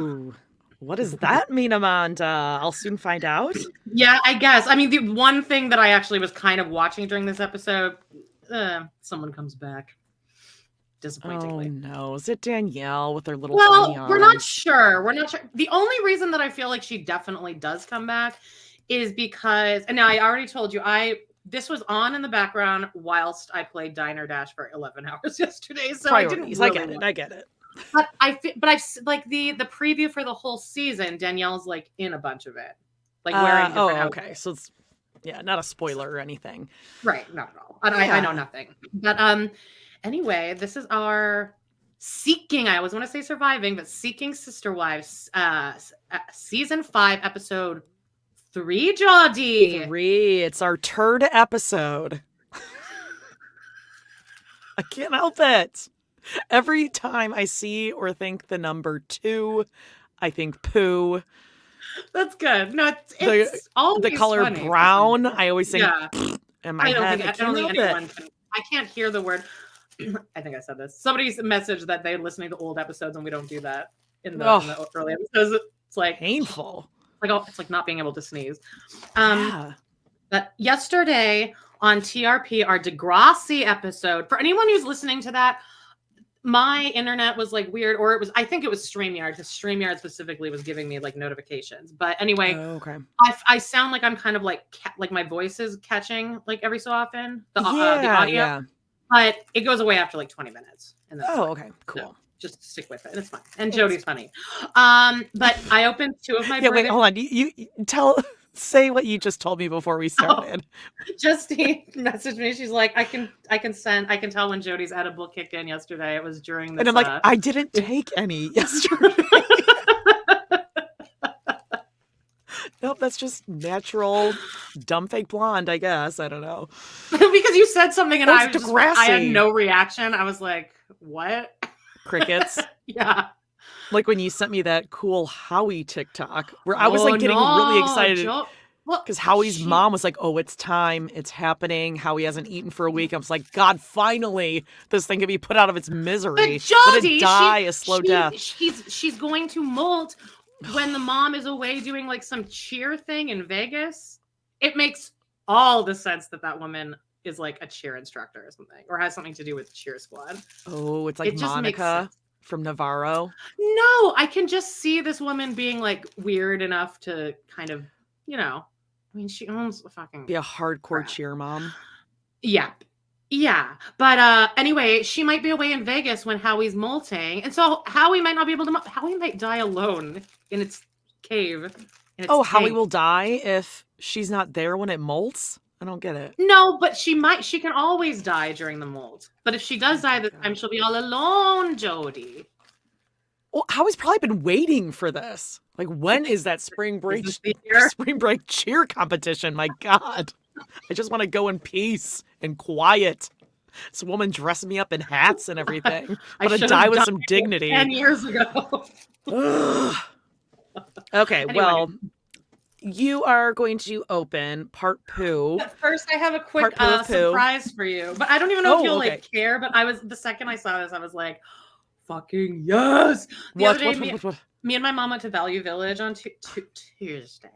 Ooh, what does that mean, Amanda? I'll soon find out. Yeah, I guess. I mean, the one thing that I actually was kind of watching during this episode, someone comes back. Oh Disappointingly. no, is it Danielle with her little tiny Well, we're not arms? sure. We're not sure. The only reason that I feel like she definitely does come back is because, and now I already told you, this was on in the background whilst I played Diner Dash for 11 hours yesterday, so I didn't Priorities. I really get it. I get it. But like the preview for the whole season, Danielle's like in a bunch of it, like wearing different outfits. Okay. So it's not a spoiler or anything. Right, not at all. I know nothing. But anyway, this is our Seeking, I always want to say Surviving, but Seeking Sister Wives, season 5, episode 3, Jodie. 3. It's our third episode. I can't help it. Every time I see or think the number 2, I think poo. That's good. No, it's always the color funny. brown. I always think in my I don't head. think anyone can. I can't hear the word. I think I said this. Somebody's messaged that they're listening to old episodes and we don't do that in the early episodes. It's like painful. It's like not being able to sneeze. But yesterday on TRP, our Degrassi episode, for anyone who's listening to that, my internet was like weird, or I think it was StreamYard, because StreamYard specifically was giving me like notifications. But anyway, I sound like I'm kind of like my voice is catching like every so often the audio. Yeah. But it goes away after like 20 minutes. And okay, cool. So just stick with it. It's fine. And Jodie's funny. But I opened 2 of my wait, hold on. You say what you just told me before we started. Justine messaged me. She's like, I can tell when Jodie's edible kicked in yesterday. It was during this. And I'm like, I didn't take any yesterday. Nope, that's just natural, dumb fake blonde, I guess. I don't know. Because you said something and I had no reaction. I was like, what? Crickets. Yeah. Like when you sent me that cool Howie TikTok where I was like getting really excited because Howie's mom was like, oh, it's time. It's happening. Howie hasn't eaten for a week. I was like, God, finally, this thing can be put out of its misery. But Jodie, let it die a slow death. She's going to molt when the mom is away doing like some cheer thing in Vegas. It makes all the sense that woman is like a cheer instructor or something, or has something to do with cheer squad. Oh, it's like Monica from Navarro. No, I can just see this woman being like weird enough to kind of, I mean, she owns a fucking be a hardcore cheer mom. Yeah. Yeah. But anyway, she might be away in Vegas when Howie's molting. And so Howie might not be able to Howie might die alone in its cave. Howie will die if she's not there when it molts? I don't get it. No, but she can always die during the molt. But if she does die this time, she'll be all alone, Jodie. Well, Howie's probably been waiting for this. Like, when is that spring break cheer competition? My God. I just want to go in peace and quiet. This woman dressed me up in hats and everything. I want to die with some dignity. 10 years ago. Okay, anyway. Well, you are going to open part poo. But first, I have a quick surprise for you. But I don't even know if you'll care. But the second I saw this, I was like, fucking yes. The other day, me and my mom went to Value Village on Tuesday.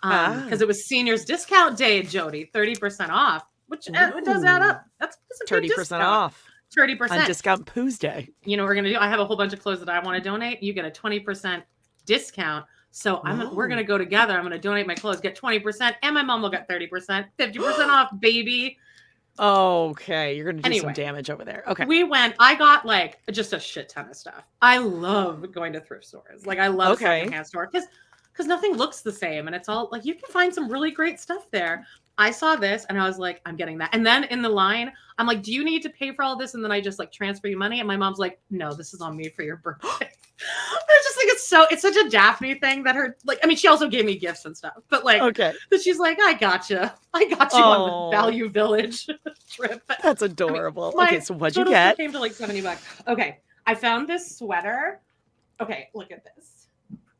Because it was seniors discount day, Jodie, 30% off, which it does add up. That's a 30% off. 30% on Discount Poo's Day. You know what we're gonna do? I have a whole bunch of clothes that I want to donate. You get a 20% discount. So we're gonna go together. I'm gonna donate my clothes, get 20%, and my mom will get 30%, 50% off, baby. Okay, you're gonna do some damage over there. Okay, we went. I got like just a shit ton of stuff. I love going to thrift stores. Like I love secondhand store because nothing looks the same, and it's all like you can find some really great stuff there. I saw this and I was like, I'm getting that. And then in the line, I'm like, do you need to pay for all this? And then I just like transfer you money. And my mom's like, no, this is on me for your birthday. I just think it's such a Daphne thing that she also gave me gifts and stuff, but that she's like, I got you on the Value Village trip. That's adorable. Okay, so what'd you get? Came to like $70. Okay, I found this sweater. Okay, look at this.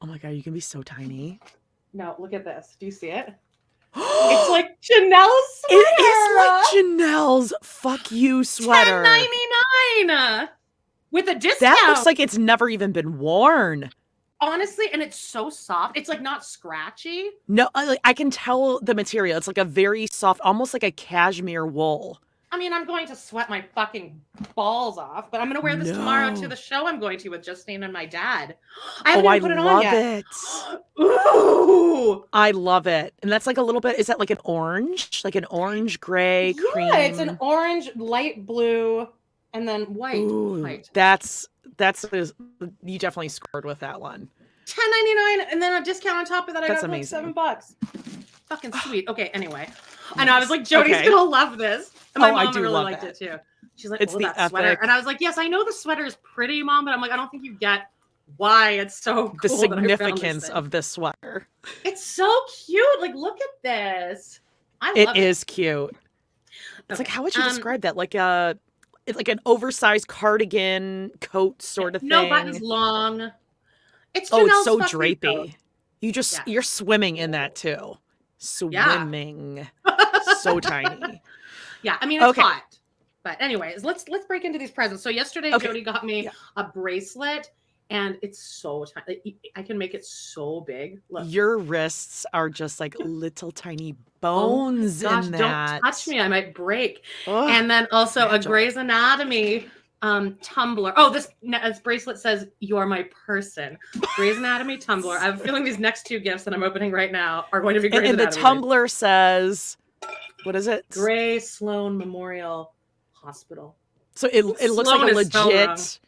Oh my God, you can be so tiny. No, look at this. Do you see it? It's like Chanel's sweater. It is like Chanel's fuck you sweater. $10.99 with a discount. That looks like it's never even been worn. Honestly, and it's so soft. It's like not scratchy. No, I can tell the material. It's like a very soft, almost like a cashmere wool. I mean, I'm going to sweat my fucking balls off, but I'm going to wear this tomorrow to the show I'm going to with Justine and my dad. I haven't even put it on yet. Ooh! I love it. And that's like a little bit, is that like an orange? Like an orange, gray, cream? Yeah, it's an orange, light blue, and then white. Ooh, white. That's, you definitely scored with that one. $10.99 and then a discount on top of that. I got amazing. like $7. Fucking sweet. Okay, anyway. I know, I was like, Jody's gonna love this. And my mom really liked it too. She's like, oh, that sweater. And I was like, yes, I know the sweater is pretty, Mom, but I'm like, I don't think you get why it's so cool. The significance of this sweater. It's so cute. Like, look at this. I love it. It is cute. It's like, how would you describe that? Like a, it's like an oversized cardigan coat sort of thing. No buttons, long. It's it's so drapey. You just you're swimming in that too. Swimming. So tiny. Yeah, I mean it's hot. But anyways, let's break into these presents. So yesterday Jody got me a bracelet and it's so tiny. I can make it so big. Look. Your wrists are just like little tiny bones in that. Don't touch me. I might break. Oh, and then also a Grey's Anatomy tumbler. Oh, this bracelet says "You're my person." Grey's Anatomy tumbler. I have a feeling these next two gifts that I'm opening right now are going to be Grey's Anatomy. And the tumbler says, what is it? Gray Sloan Memorial Hospital. So it looks like a legit.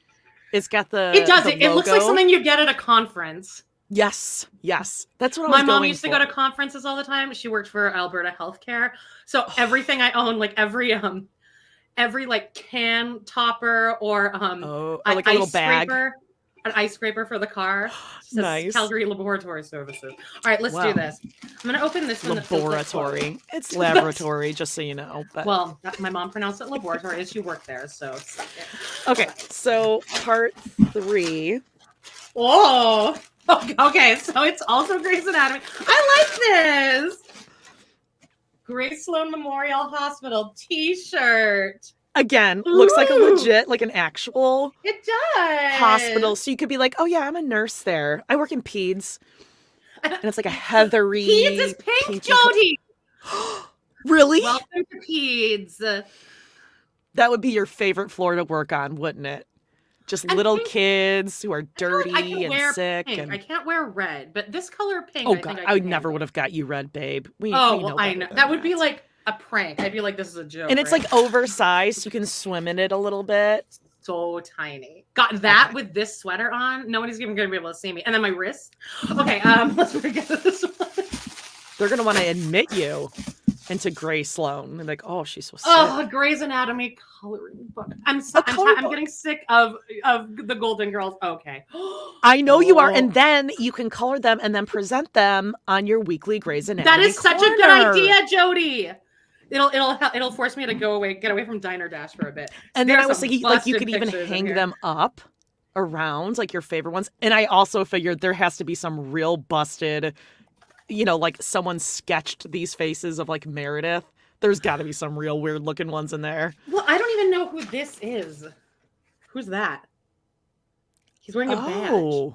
It's got the. It does. It looks like something you get at a conference. Yes. That's what I was My mom used to go to conferences all the time. She worked for Alberta Healthcare, so everything I own, like every like can topper or like a little bag, an ice scraper for the car. Nice. Calgary Laboratory Services. All right, let's do this. I'm gonna open this one. Laboratory. It's laboratory, just so you know. But well, my mom pronounced it laboratory, and she worked there, so suck it. Okay, so part 3. Oh, okay. So it's also Grey's Anatomy. I like this. Grace Sloan Memorial Hospital T-shirt. Again, looks like a legit, like an actual hospital. So you could be like, oh yeah, I'm a nurse there. I work in peds. And it's like a heathery. Peds is pink, Jody. Really? Welcome to peds. That would be your favorite floor to work on, wouldn't it? Just little kids who are dirty and sick. Pink. I can't wear red, but this color pink. Oh God, I would never would have got you red, babe. We know I know. That would be like a prank. I'd be like, this is a joke. And it's like oversized. You can swim in it a little bit. So tiny. Got that with this sweater on. Nobody's even going to be able to see me. And then my wrist. Okay, let's forget this one. They're going to want to admit you into Grey Sloan. They're like, oh, she's so sick. Oh, Grey's Anatomy coloring book. I'm getting sick of the Golden Girls. Okay. I know you are. And then you can color them and then present them on your weekly Grey's Anatomy. That is such a good idea, Jody. It'll force me to get away from Diner Dash for a bit. And then I was thinking, like, you could even hang them up around, like your favorite ones. And I also figured there has to be some real busted, like someone sketched these faces of like Meredith. There's got to be some real weird looking ones in there. Well, I don't even know who this is. Who's that? He's wearing a badge.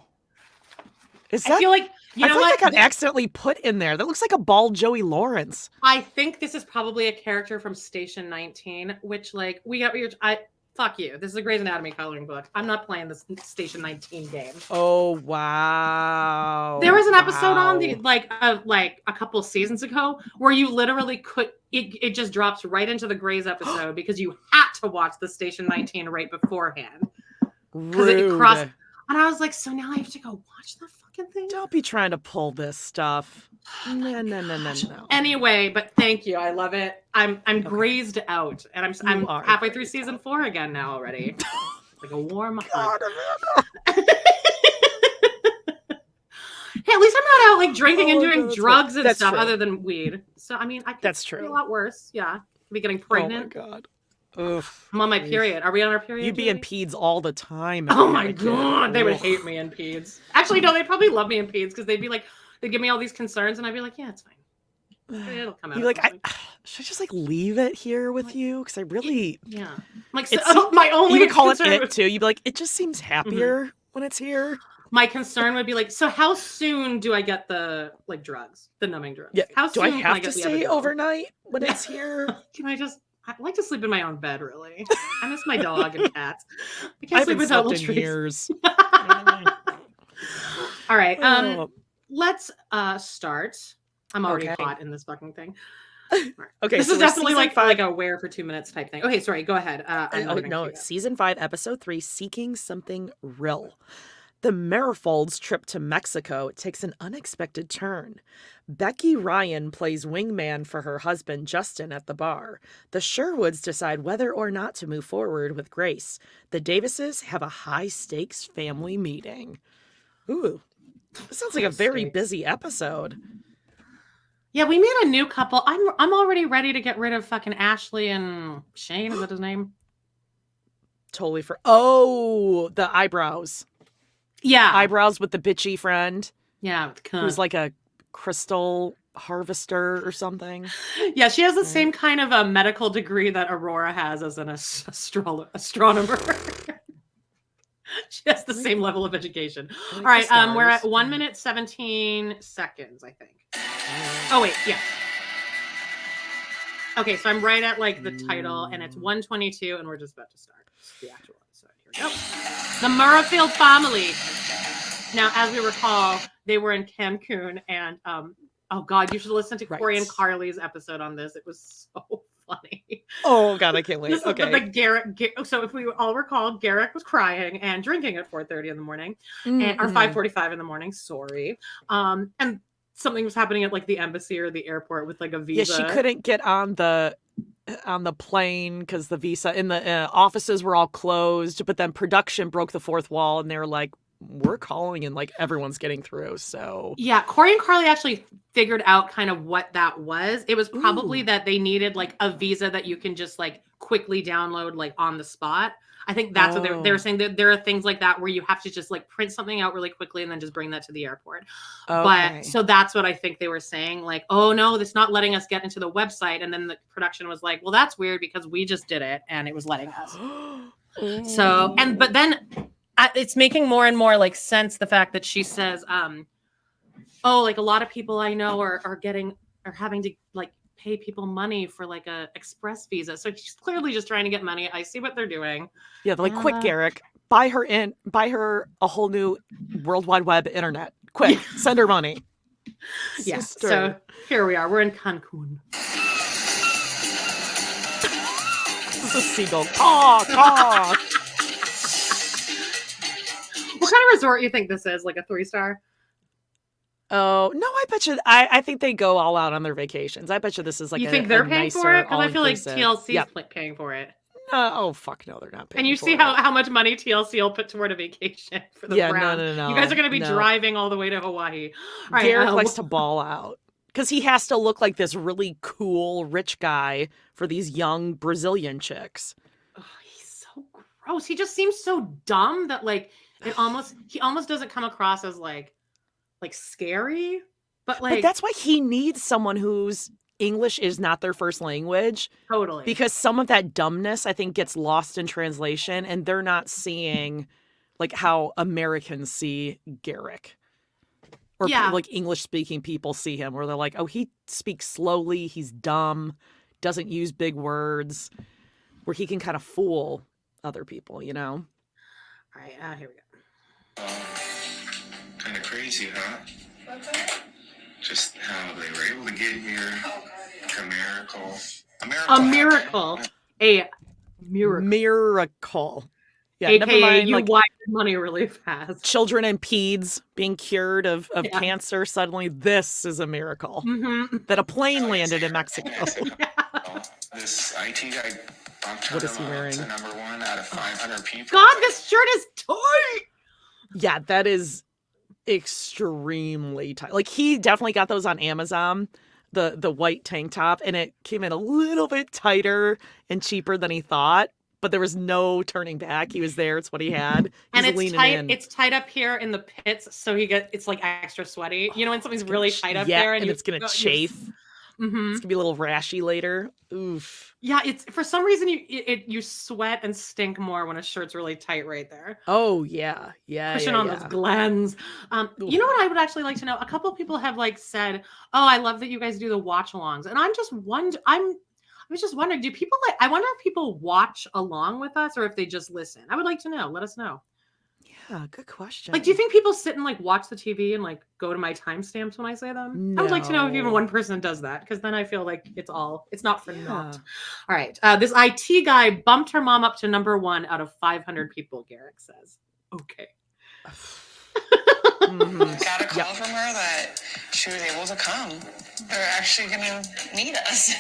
Is that? I feel like I feel like that got accidentally put in there. That looks like a bald Joey Lawrence. I think this is probably a character from Station 19, which like fuck you. This is a Grey's Anatomy coloring book. I'm not playing this Station 19 game. Oh wow. There was an episode on the like a couple of seasons ago where you literally could it just drops right into the Grey's episode because you had to watch the Station 19 right beforehand. Because it crossed. And I was like, so now I have to go watch the fucking thing? Don't be trying to pull this stuff. No. Anyway, but thank you. I love it. I'm grazed out. And I'm halfway through season 4 again now already. Like a warm hug. Hey, at least I'm not out like drinking and doing drugs and stuff other than weed. So I mean, I could be a lot worse. Yeah. Could be getting pregnant. Oh my God. Oof. I'm on my period. Are we on our period? You'd be in peds all the time. Oh my God. They would hate me in peds. Actually, no, they'd probably love me in peds because they'd be like, they'd give me all these concerns and I'd be like, yeah, it's fine. It'll come out. You're like, should I just like leave it here with you? Because I really. Yeah. Like, my only. You would call it too. You'd be like, it just seems happier when it's here. My concern would be like, so how soon do I get the like drugs, the numbing drugs? Yeah. How Do soon I can have I get to the stay Evidil? overnight when it's here? Can I just? I like to sleep in my own bed. Really, I miss my dog and cats. I can't I sleep haven't without slept in Latrice. years. All right. Oh. Let's start. I'm already Okay. hot in this fucking thing. Okay, this so is we're definitely season like 5. like a wear for 2 minutes type thing. Okay, sorry. Go ahead. I'm not even no, queued up. season 5, episode 3, Seeking Something Real. The Marifolds' trip to Mexico takes an unexpected turn. Becky Ryan plays wingman for her husband Justin at the bar. The Sherwoods decide whether or not to move forward with Grace. The Davises have a high-stakes family meeting. Ooh, this sounds like a very busy episode. Yeah, we made a new couple. I'm already ready to get rid of fucking Ashley and Shane. Is that his name? Totally the eyebrows. Yeah. Eyebrows with the bitchy friend. Yeah. Who's like a crystal harvester or something. Yeah, she has the same kind of a medical degree that Aurora has as an astronomer. She has the same level of education. All right, we're at 1 minute 17 seconds, I think. Oh wait, yeah. Okay, so I'm right at like the title, and it's 1:22, and we're just about to start the actual episode. Here we go. The Murrahfield family. Now, as we recall, they were in Cancun, and oh god, you should listen to Corey and Carly's episode on this. It was so funny. Oh god, I can't wait. Okay. The Garrett. So if we all recall, Garrett was crying and drinking at 4:30 in the morning, and or 5:45 in the morning. Sorry, and something was happening at like the embassy or the airport with like a visa. Yeah, she couldn't get on the plane because the visa in the offices were all closed. But then production broke the fourth wall, and they were like, "We're calling," and like everyone's getting through. So yeah, Corey and Carly actually figured out kind of what that was. It was probably that they needed like a visa that you can just like quickly download like on the spot. I think that's what they were saying, that there are things like that where you have to just like print something out really quickly and then just bring that to the airport. Okay. But so that's what I think they were saying, like, oh no, it's not letting us get into the website. And then the production was like, well, that's weird because we just did it and it was letting us. So, but then it's making more and more like sense, the fact that she says, oh, like a lot of people I know are having to like pay people money for like a express visa. So she's clearly just trying to get money. I see what they're doing. Yeah, they're like, quick, Garrick, buy her a whole new World Wide Web internet. Quick, send her money. Yeah. So here we are. We're in Cancun. This is a seagull. Caw, caw. What kind of resort you think this is? Like a 3-star? Oh, no, I bet you. I think they go all out on their vacations. I bet you this is like you think they're paying for it? Because I feel like TLC's paying for it. Oh, fuck no, they're not paying. And you see how much money TLC will put toward a vacation for the Brown. No. You guys are going to be driving all the way to Hawaii. All right, Garrick likes to ball out because he has to look like this really cool, rich guy for these young Brazilian chicks. Oh, he's so gross. He just seems so dumb that like he almost doesn't come across as like scary, but that's why he needs someone whose English is not their first language. Totally. Because some of that dumbness, I think, gets lost in translation, and they're not seeing like how Americans see Garrick. Or like English-speaking people see him, where they're like, oh, he speaks slowly, he's dumb, doesn't use big words, where he can kind of fool other people, you know? All right, here we go. Kind of crazy, huh? Just how they were able to get here. A miracle. A miracle. Yeah, AKA never mind, you like, wired money really fast. Children and peds being cured of cancer. Suddenly, this is a miracle. Mm-hmm. That a plane landed in Mexico. This IT guy bumped her what is he wearing? to number 1 out of 500 people. God, this shirt is tight. Yeah, that is extremely tight. Like, he definitely got those on Amazon, the white tank top, and it came in a little bit tighter and cheaper than he thought, but there was no turning back. He was there. It's what he had. And it's tight. It's tight up here in the pits, so it's like extra sweaty. You know when something's really tight up there, and it's gonna chafe. Mm-hmm. It's gonna be a little rashy later. Oof. Yeah, it's for some reason you sweat and stink more when a shirt's really tight right there. Oh yeah, yeah, Pushing yeah, on those yeah. glands. You know Oof. what I would actually like to know? A couple of people have like said, "Oh, I love that you guys do the watch-alongs," and I was just wondering, do people like? I wonder if people watch along with us or if they just listen. I would like to know. Let us know. Yeah, good question. Like, do you think people sit and like watch the TV and like go to my timestamps when I say them? I would like to know if even No. one person does that because then I feel like it's not for Yeah. naught. All right. This IT guy bumped her mom up to number 1 out of 500 people, Garrick says. Okay. Got a call from her that she was able to come. They're actually going to meet us.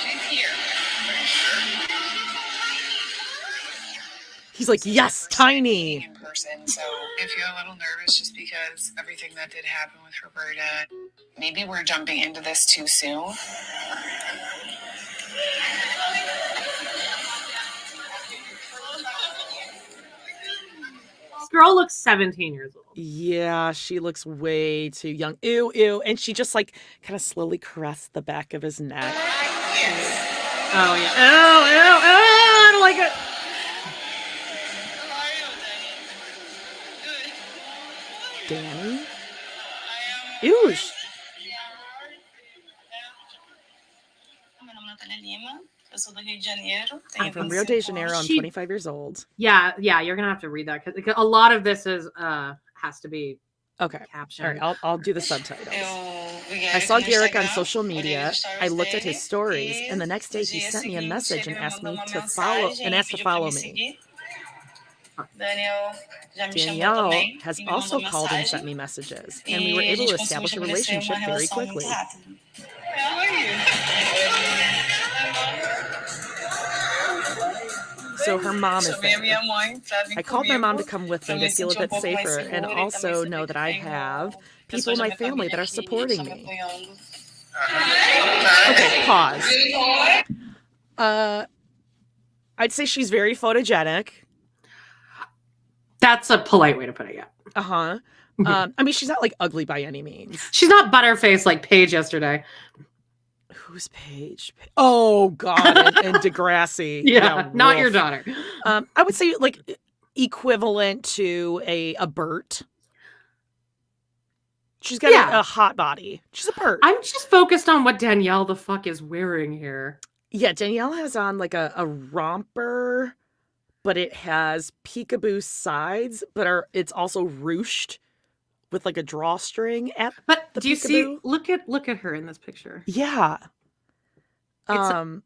She's here. He's like, yes, Tiny. In person, so I feel a little nervous just because everything that did happen with Roberta. Maybe we're jumping into this too soon. This girl looks 17 years old. Yeah, she looks way too young. Ew, ew. And she just like kind of slowly caressed the back of his neck. Oh, yeah. Oh, ew, I don't like it. Danny? Ew. I'm from Rio de Janeiro. I'm 25 years old. Yeah, you're gonna have to read that because a lot of this is has to be captioned. All right, I'll do the subtitles. I saw Garrick on social media. I looked at his stories, and the next day he sent me a message and asked to follow me. Danielle has also called and sent me messages, and we were able to establish a relationship very quickly. So her mom is there. I called my mom to come with me to feel a bit safer and also know that I have people in my family that are supporting me. Okay, pause. I'd say she's very photogenic. That's a polite way to put it, yeah. Uh-huh. I mean, she's not like ugly by any means. She's not butterface like Paige yesterday. Who's Paige? Oh God, and Degrassi. Yeah, not your daughter. I would say like equivalent to a Bert. She's got a hot body. She's a Bert. I'm just focused on what Danielle the fuck is wearing here. Yeah, Danielle has on like a romper, but it has peekaboo sides, but it's also ruched with like a drawstring at the do you peekaboo. See? Look at her in this picture. Yeah.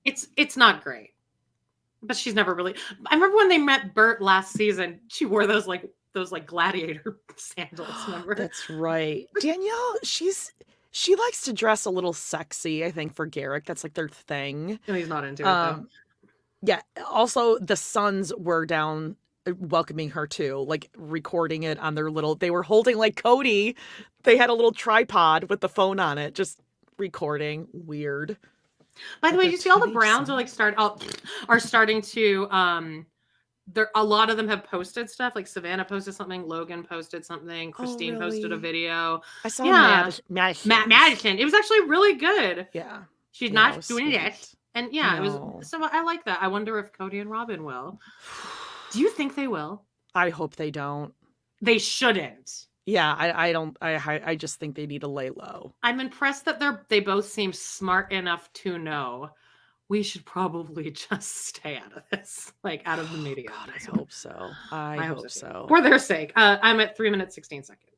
It's not great, but she's never really. I remember when they met Bert last season. She wore those gladiator sandals. Remember? That's right. Danielle, she likes to dress a little sexy. I think for Garrick, that's like their thing. And he's not into it though. Yeah. Also, the Sons were down welcoming her too, like recording it on their little. They were holding like Cody. They had a little tripod with the phone on it, just recording. Weird. By the way, you see all the Browns are starting to a lot of them have posted stuff. Like Savannah posted something, Logan posted something, Christine posted a video. I saw Madison. It was actually really good. Yeah. She's not doing it. And it was so I like that. I wonder if Cody and Robin will. Do you think they will? I hope they don't. They shouldn't. Yeah, I don't. I just think they need to lay low. I'm impressed that they both seem smart enough to know we should probably just stay out of this, like out of the media. God, I hope so. I hope so. For their sake. I'm at 3 minutes 16 seconds.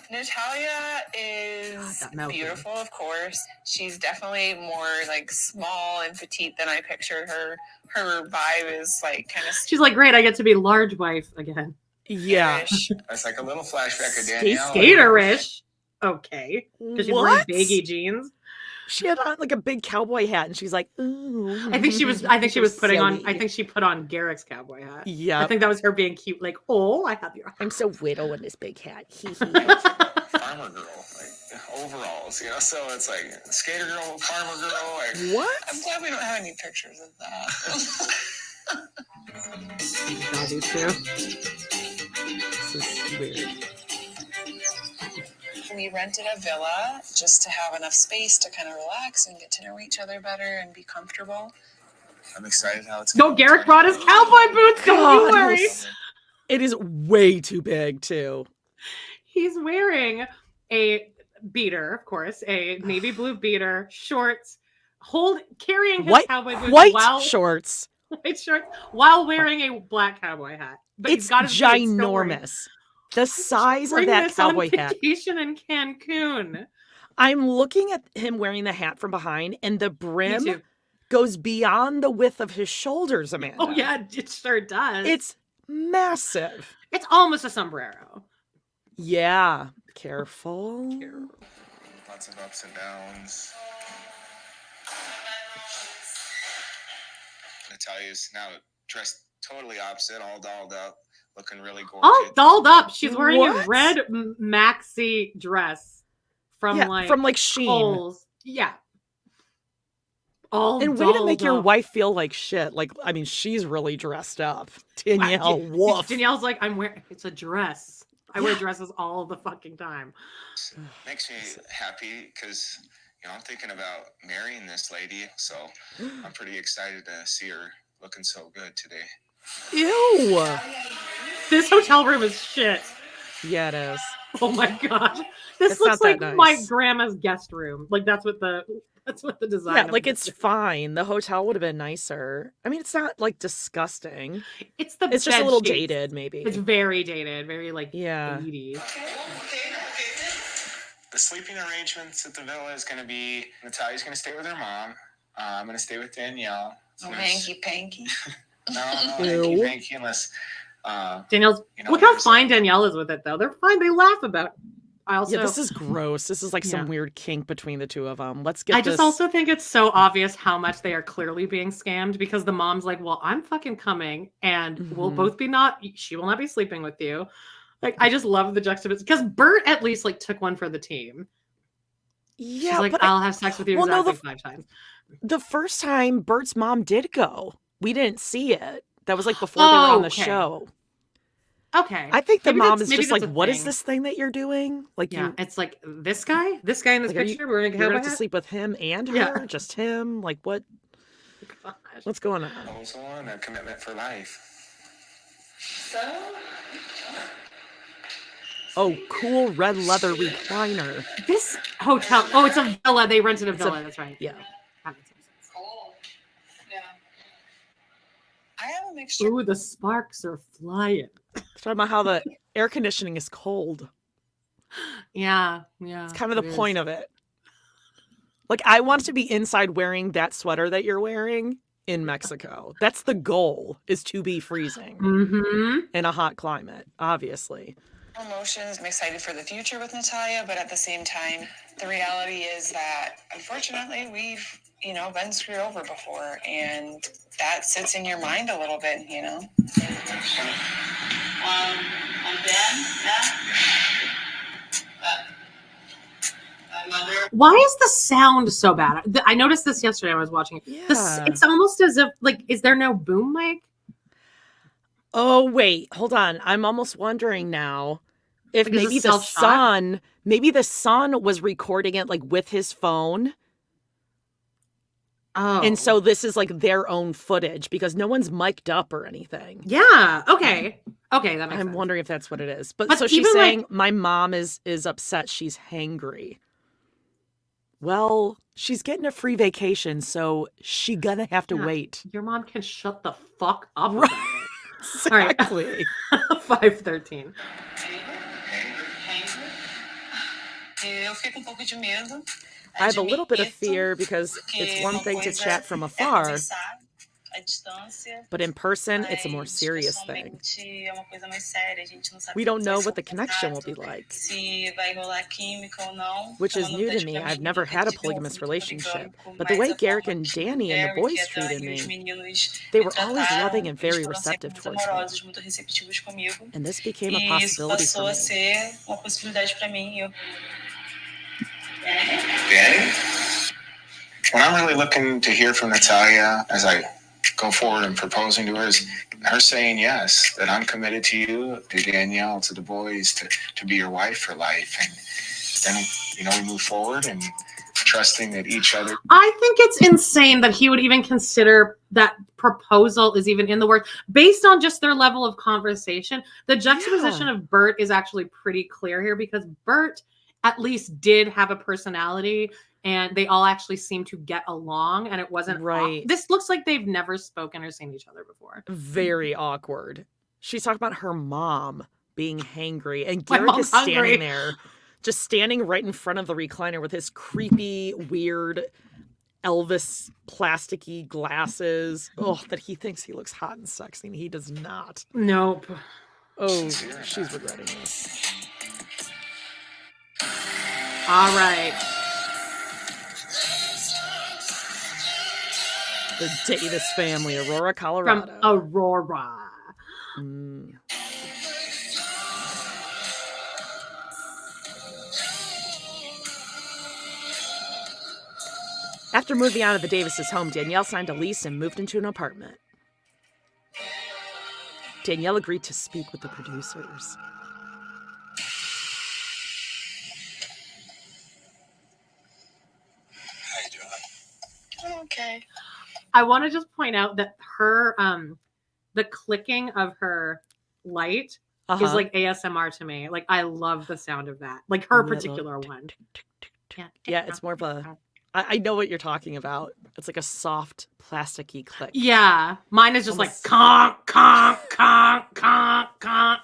Natalia is beautiful, of course. She's definitely more like small and petite than I pictured her. Her vibe is like kind of. She's like, great, I get to be large wife again. Yeah. It's like a little flashback of Danielle. Skaterish. Okay. Because she's wearing baggy jeans. She had on like a big cowboy hat, and she's like, "Ooh." I think she was putting on. I think she put on Garrick's cowboy hat. Yeah. I think that was her being cute. Like, oh, I have your. I'm so widow in this big hat. Farmer girl, like overalls, So it's like skater girl, farmer girl. Like, what? I'm glad we don't have any pictures of that. I do too. This is weird. We rented a villa just to have enough space to kind of relax and get to know each other better and be comfortable. I'm excited how it's going. No, Garrick brought his cowboy boots. Don't you worry. It is way too big, too. He's wearing a beater, of course, a navy blue beater, shorts, carrying his cowboy boots white shorts while wearing a black cowboy hat. But it's he's got his ginormous. The size of that cowboy hat. Vacation in Cancun. I'm looking at him wearing the hat from behind, and the brim goes beyond the width of his shoulders, Amanda. Oh, yeah, it sure does. It's massive. It's almost a sombrero. Yeah. Careful. Lots of ups and downs. Natalia's now dressed totally opposite, all dolled up, looking really gorgeous. All dolled up. She's wearing a red maxi dress from Shein. Kohl's. Yeah. And way to make your wife feel like shit. Like, I mean, she's really dressed up. Danielle, woof. Danielle's like, it's a dress. I wear dresses all the fucking time. Makes me happy because, I'm thinking about marrying this lady. So I'm pretty excited to see her looking so good today. Ew. This hotel room is shit. Yeah, it is. Oh my God. This looks like my grandma's guest room. Like that's what the design. Yeah, like it's fine. The hotel would have been nicer. I mean, it's not like disgusting. It's just a little dated, maybe. It's very dated, very like 80s. The sleeping arrangements at the villa is going to be Natalia's going to stay with her mom. I'm going to stay with Danielle. Hanky panky. No, hanky panky unless. Danielle's look how fine Danielle is with it though. They're fine. They laugh about it. This is gross. This is like some weird kink between the two of them. I just also think it's so obvious how much they are clearly being scammed because the mom's like, well, I'm fucking coming and we'll both be she will not be sleeping with you. Like, I just love the juxtaposition because Bert at least like took one for the team. Yeah. She's like, I'll have sex with you exactly 5 times. The first time Bert's mom did go, we didn't see it. That was like before they were on the show. Okay. I think the mom is just like, what is this thing that you're doing? Like, it's like this guy in this picture. We're going to have to sleep with him and her, just him. Like, what? Gosh. What's going on? Also on a commitment for life. Oh, cool red leather recliner. This hotel. Oh, it's a villa. They rented a villa. That's right. Yeah. That makes sense. Cool. Yeah. I have a mixture. Ooh, the sparks are flying. Talking about how the air conditioning is cold. Yeah. It's kind of the point of it. Like, I want to be inside wearing that sweater that you're wearing in Mexico. That's the goal, is to be freezing in a hot climate, obviously. Emotions. I'm excited for the future with Natalia, but at the same time, the reality is that unfortunately we've, been screwed over before, and that sits in your mind a little bit, And then, why is the sound so bad? I noticed this yesterday when I was watching it. Yeah. It's almost as if, like, is there no boom mic? Oh, wait, hold on. I'm almost wondering now if like, maybe the son was recording it like with his phone. Oh. And so this is like their own footage because no one's mic'd up or anything. Yeah. Okay, that makes sense. I'm wondering if that's what it is. But so she's saying my mom is upset. She's hangry. Well, she's getting a free vacation, so she gonna have to wait. Your mom can shut the fuck up. Right. Exactly. All right. 5:13. I have a little bit of fear because it's one thing to chat from afar, but in person, it's a more serious thing. We don't know what the connection will be like, which is new to me. I've never had a polygamous relationship, but the way Garrick and Danny and the boys treated me, they were always loving and very receptive towards me. And this became a possibility for me. Danny? What I'm really looking to hear from Natalia as I go forward and proposing to her is her saying yes, that I'm committed to you, to Danielle, to the boys, to be your wife for life. And then, we move forward and trusting that each other. I think it's insane that he would even consider that proposal is even in the works based on just their level of conversation. The juxtaposition of Bert is actually pretty clear here because Bert at least did have a personality and they all actually seemed to get along and it wasn't right. This looks like they've never spoken or seen each other before. Very awkward. She's talking about her mom being hangry and Garrick is standing there, just standing right in front of the recliner with his creepy, weird Elvis plasticky glasses. Oh, that he thinks he looks hot and sexy and he does not. Nope. Oh, she's regretting this. All right. The Davis family, Aurora, Colorado. From Aurora. After moving out of the Davis' home, Danielle signed a lease and moved into an apartment. Danielle agreed to speak with the producers. How you doing? Okay. I want to just point out that her, the clicking of her light is like ASMR to me. Like, I love the sound of that. Like, her particular one. Yeah, it's more of a... I know what you're talking about. It's like a soft, plasticky click. Yeah. Mine is just like, conk, conk, conk, conk, conk.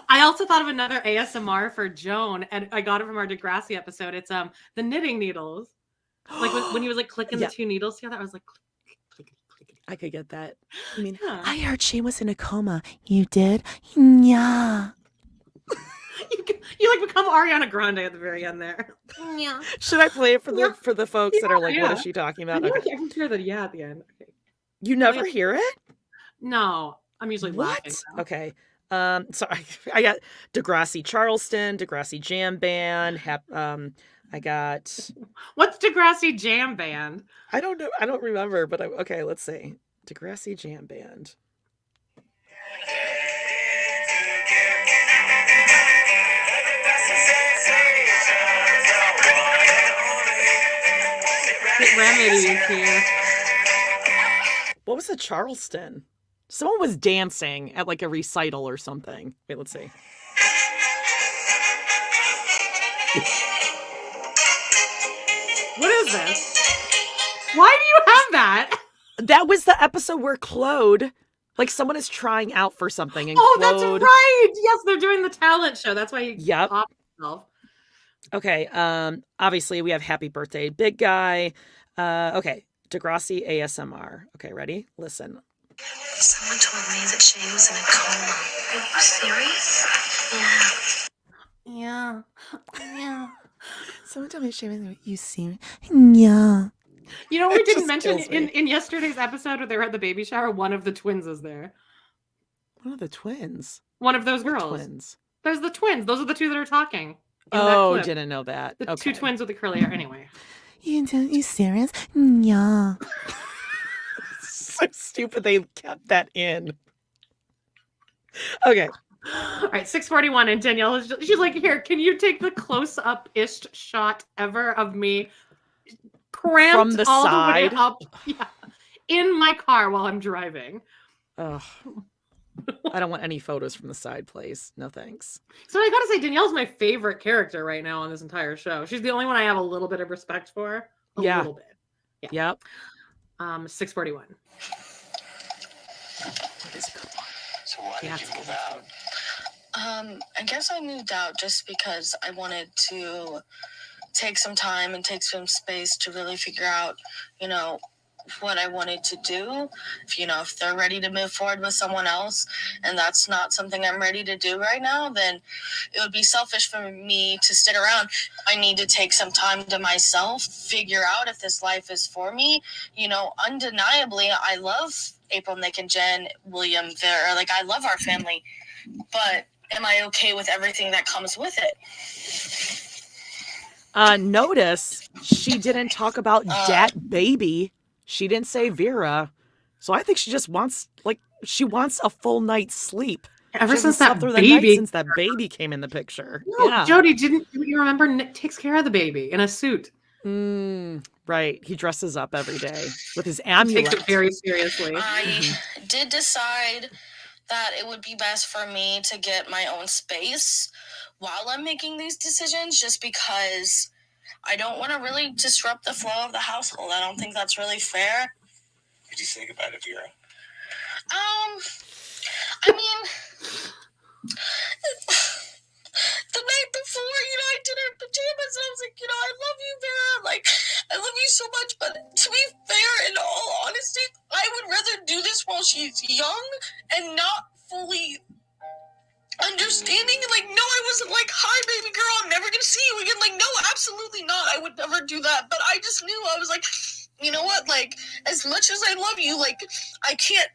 I also thought of another ASMR for Joan, and I got it from our Degrassi episode. It's the knitting needles. Like, when he was, like, clicking the two needles together, I was like... I could get that. I mean, I heard she was in a coma. You did? Yeah. you like become Ariana Grande at the very end there. Yeah. Should I play it for the folks that are like, what is she talking about? I can hear the at the end. Okay. You never hear it? No, I'm usually laughing. Though. Okay. Sorry, I got Degrassi Charleston, Degrassi Jam Band. I got. What's Degrassi Jam Band? I don't know. I don't remember, but okay. Let's see. Degrassi Jam Band. Remedy is here. What was the Charleston? Someone was dancing at like a recital or something. Wait, let's see. What is this? Why do you have that? That was the episode where Claude, like someone is trying out for something. And Claude, that's right. Yes, they're doing the talent show. That's why he popped himself. Okay. Obviously we have Happy Birthday, Big Guy. Okay. Degrassi ASMR. Okay, ready? Listen. Someone told me that she was in a coma. Are you serious? Yeah. Yeah. Someone told me she was. You serious? Yeah. You know, we didn't mention in yesterday's episode where they were at the baby shower, one of the twins is there. One of the twins? One of those girls. Twins? There's the twins. Those are the two that are talking. Oh, didn't know that. The two twins with the curly hair. Anyway. You serious? Yeah. So stupid they kept that in. Okay. All right, 6:41, and Danielle she's like, here, can you take the close-up-ish shot ever of me cramped from the all side the way up in my car while I'm driving? Ugh. I don't want any photos from the side, please. No thanks. So I gotta say, Danielle's my favorite character right now on this entire show. She's the only one I have a little bit of respect for. A little bit. Yeah. Yep. 6:41. So why did you move out? I guess I moved out just because I wanted to take some time and take some space to really figure out, what I wanted to do. If they're ready to move forward with someone else and that's not something I'm ready to do right now, then it would be selfish for me to sit around. I need to take some time to myself, figure out if this life is for me. Undeniably, I love April, Nick, and Jen, William, Vera. Like, I love our family, but am I okay with everything that comes with it? Notice she didn't talk about dat baby. She didn't say Vera. So I think she just wants, she wants a full night's sleep. Ever She hasn't since slept that through the night baby. since that baby came in the picture. No, Yeah. Jody, didn't you remember Nick takes care of the baby in a suit? Right. He dresses up every day with his He takes amulet. it very seriously. I did decide that it would be best for me to get my own space while I'm making these decisions, just because I don't want to really disrupt the flow of the household. I don't think that's really fair. What did you think about it, Vera? I mean, the night before, I did her pajamas, and I was like, I love you, Vera. Like, I love you so much. But to be fair, in all honesty, I would rather do this while she's young and not fully understanding. Like, no, I wasn't like, hi, baby girl, I'm never gonna see you again. Like, no, absolutely not. I would never do that. But I just knew, I was like, you know what? Like, as much as I love you, like, I can't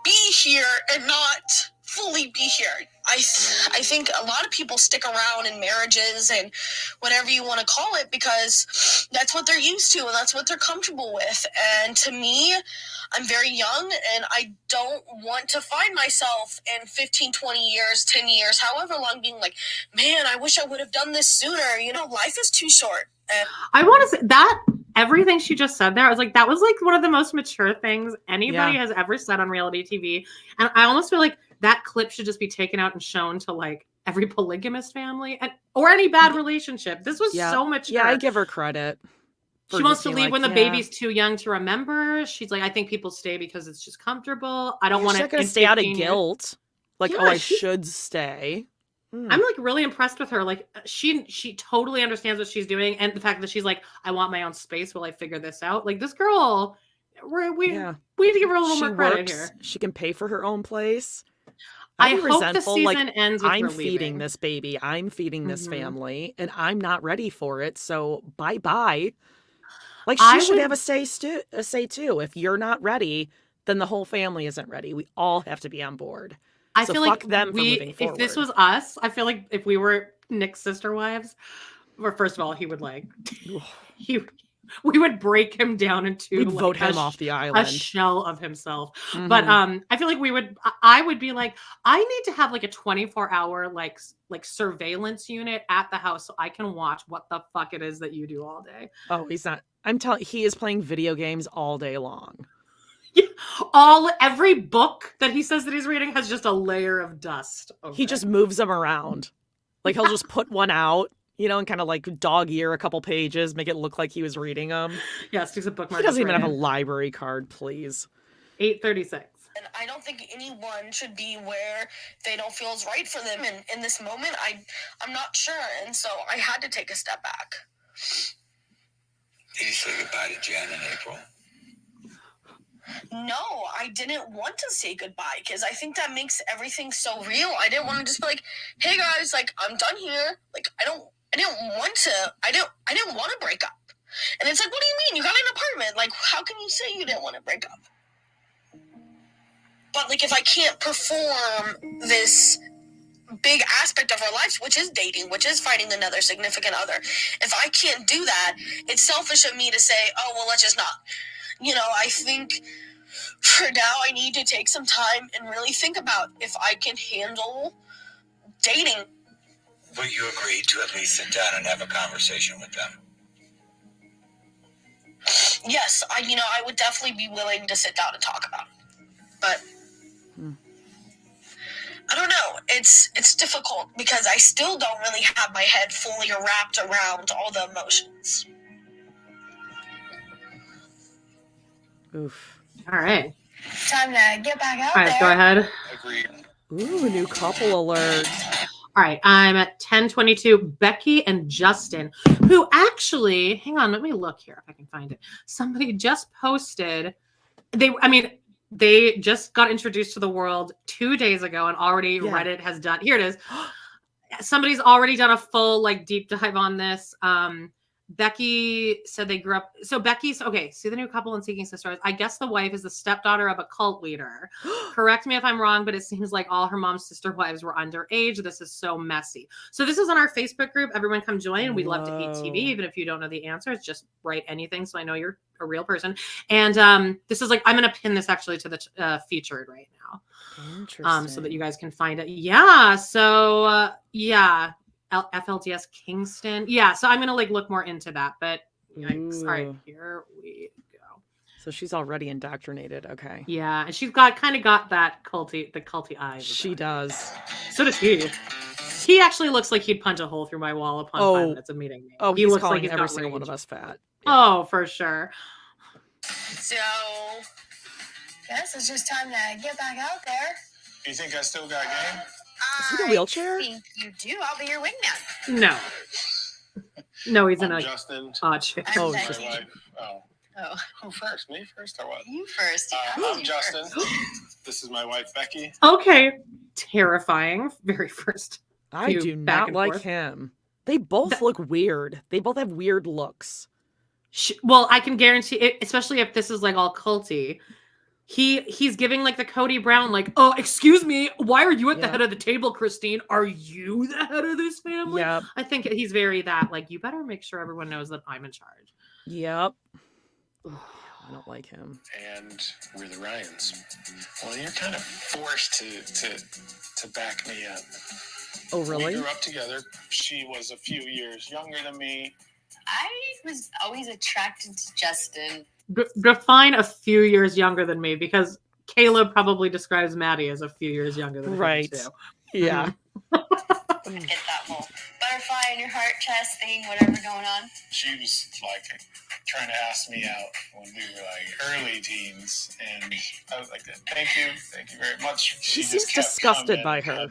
be here and not fully be here. I think a lot of people stick around in marriages and whatever you want to call it because that's what they're used to and that's what they're comfortable with. And to me, I'm very young and I don't want to find myself in 15, 20 years, 10 years, however long, being like, man, I wish I would have done this sooner. Life is too short. And I want to say that everything she just said there, I was like, that was like one of the most mature things anybody has ever said on reality TV. And I almost feel like that clip should just be taken out and shown to like every polygamous family or any bad relationship. This was so mature. Yeah, I give her credit. She wants to leave when the baby's too young to remember. She's like, I think people stay because it's just comfortable. I don't want to. She's not going to stay out of guilt. Like, I should stay. I'm like really impressed with her. Like she totally understands what she's doing, and the fact that she's like, I want my own space while I figure this out. Like this girl, we need to give her a little more credit here. She can pay for her own place. I hope the season ends with I'm her feeding leaving. this baby. I'm feeding this family, and I'm not ready for it. So bye. Like she should have a say too. If you're not ready, then the whole family isn't ready. We all have to be on board. I feel like them for moving forward. If this was us, I feel like if we were Nick's sister wives, or first of all, he would like we would break him down into we'd vote him off the island, a shell of himself. But I feel like I would be like, I need to have like a 24-hour like surveillance unit at the house so I can watch what the fuck it is that you do all day. Oh, he's not. I'm telling. He is playing video games all day long. Every book that he says that he's reading has just a layer of dust. He just moves them around. Like he'll just put one out, and kind of like dog ear a couple pages, make it look like he was reading them. Yeah, sticks a bookmark. He doesn't even have a library card, please. 8:36. And I don't think anyone should be where they don't feel is right for them. And in this moment, I'm not sure. And so I had to take a step back. Did you say goodbye to Jen in April? No, I didn't want to say goodbye because I think that makes everything so real. I didn't want to just be like, hey guys, like I'm done here. Like I didn't want to break up. And it's like, what do you mean? You got an apartment. Like, how can you say you didn't want to break up? But like if I can't perform this big aspect of our lives, which is dating, which is finding another significant other, if I can't do that, it's selfish of me to say, oh well, let's just not. I think for now I need to take some time and really think about if I can handle dating. Will you agree to at least sit down and have a conversation with them? Yes, I would definitely be willing to sit down and talk about it. But I don't know. It's difficult because I still don't really have my head fully wrapped around all the emotions. Oof. All right. Time to get back out there. All right, go ahead. Agreed. Ooh, new couple alert. All right, I'm at 10:22. Becky and Justin, who actually, hang on, let me look here if I can find it. Somebody just posted. They just got introduced to the world 2 days ago, and already Reddit has done. Here it is. Somebody's already done a full deep dive on this. Becky said they grew up. So Becky's okay. See the new couple in Seeking Sisters. I guess the wife is the stepdaughter of a cult leader. Correct me if I'm wrong, but it seems like all her mom's sister wives were underage. This is so messy. So this is on our Facebook group. Everyone come join. We'd love to hate TV. Even if you don't know the answers, just write anything. So I know you're a real person. And this is like, I'm going to pin this actually to the featured right now. Interesting. So that you guys can find it. Yeah. So yeah. FLDS Kingston. Yeah. So I'm going to like look more into that, but yikes. All right, here we go. So she's already indoctrinated. Okay. Yeah. And she's got that the culty eyes. She does. So does he. He actually looks like he'd punch a hole through my wall upon 5 minutes of meeting me. Oh, he he's looks calling like he's every single one of us fat. Yeah. Oh, for sure. So, guess it's just time to get back out there. You think I still got game? Is he in a wheelchair? I think you do. I'll be your wingman. No. No, he's in a Justin. odd shape. Oh, My Justin. wife. Oh. Oh, Who first? Me first or what? you first. I'm Justin. This is my wife, Becky. Okay. Terrifying. Very first. I do not like forth. him. They both look weird. They both have weird looks. Well, I can guarantee it, especially if this is like all culty. He's giving like the Cody Brown, like, oh, excuse me, why are you at the head of the table, Christine? Are you the head of this family? Yep. I think he's very that, like, you better make sure everyone knows that I'm in charge. Yep. I don't like him. And we're the Ryans. Well, you're kind of forced to back me up. Oh, really? We grew up together. She was a few years younger than me. I was always attracted to Justin. Define a few years younger than me, because Caleb probably describes Maddie as a few years younger than right. me too. Yeah. Get that whole butterfly in your heart, chest thing, whatever going on. She was like trying to ask me out when we were like early teens, and I was like, thank you very much. She just seems kept disgusted coming, by her.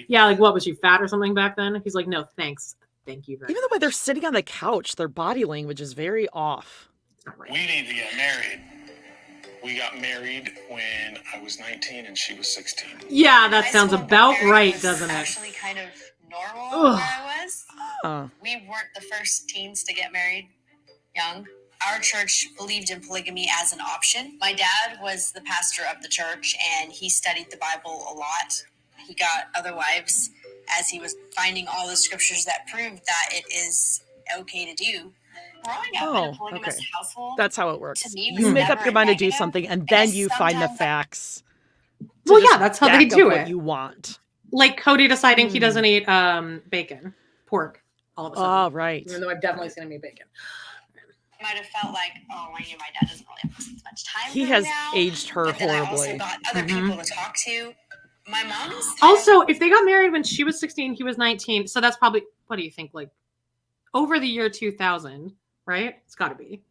Yeah, like, what was she, fat or something back then? He's like, no, thanks. Thank you very Even the way they're sitting on the couch, their body language is very off. We need to get married. We got married when I was 19 and she was 16. Yeah, that sounds about right, doesn't it? Actually kind of normal where I was. We weren't the first teens to get married young. Our church believed in polygamy as an option. My dad was the pastor of the church, and he studied the Bible a lot. He got other wives as he was finding all the scriptures that proved that it is okay to do. Growing up in a polygamous household, that's how it works. to me, You was make up never your mind to do negative. something, and then you find the sometimes facts. Well, yeah, that's how they do what it. you want. Like Cody deciding he doesn't eat bacon, pork, all of a sudden. Oh, right. Even though I've definitely seen him eat bacon. Might have felt like, oh, I knew my dad doesn't really have as much time. He for me has now. aged her But then I horribly. also got other people to talk to. My mom is Also, if they got married when she was 16, he was 19. So that's probably, what do you think, like over the year 2000, right? It's got to be.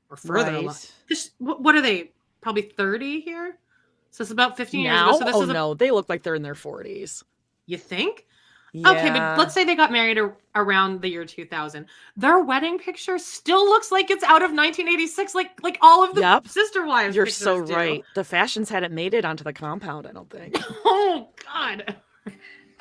Or further. Right. What are they? Probably 30 here? So it's about 15 years Now? ago. So this is no, they look like they're in their 40s. You think? Yeah. Okay, but let's say they got married around the year 2000. Their wedding picture still looks like it's out of 1986, like all of the sister wives. You're so do. right. The fashions hadn't made it onto the compound, I don't think. Oh, God.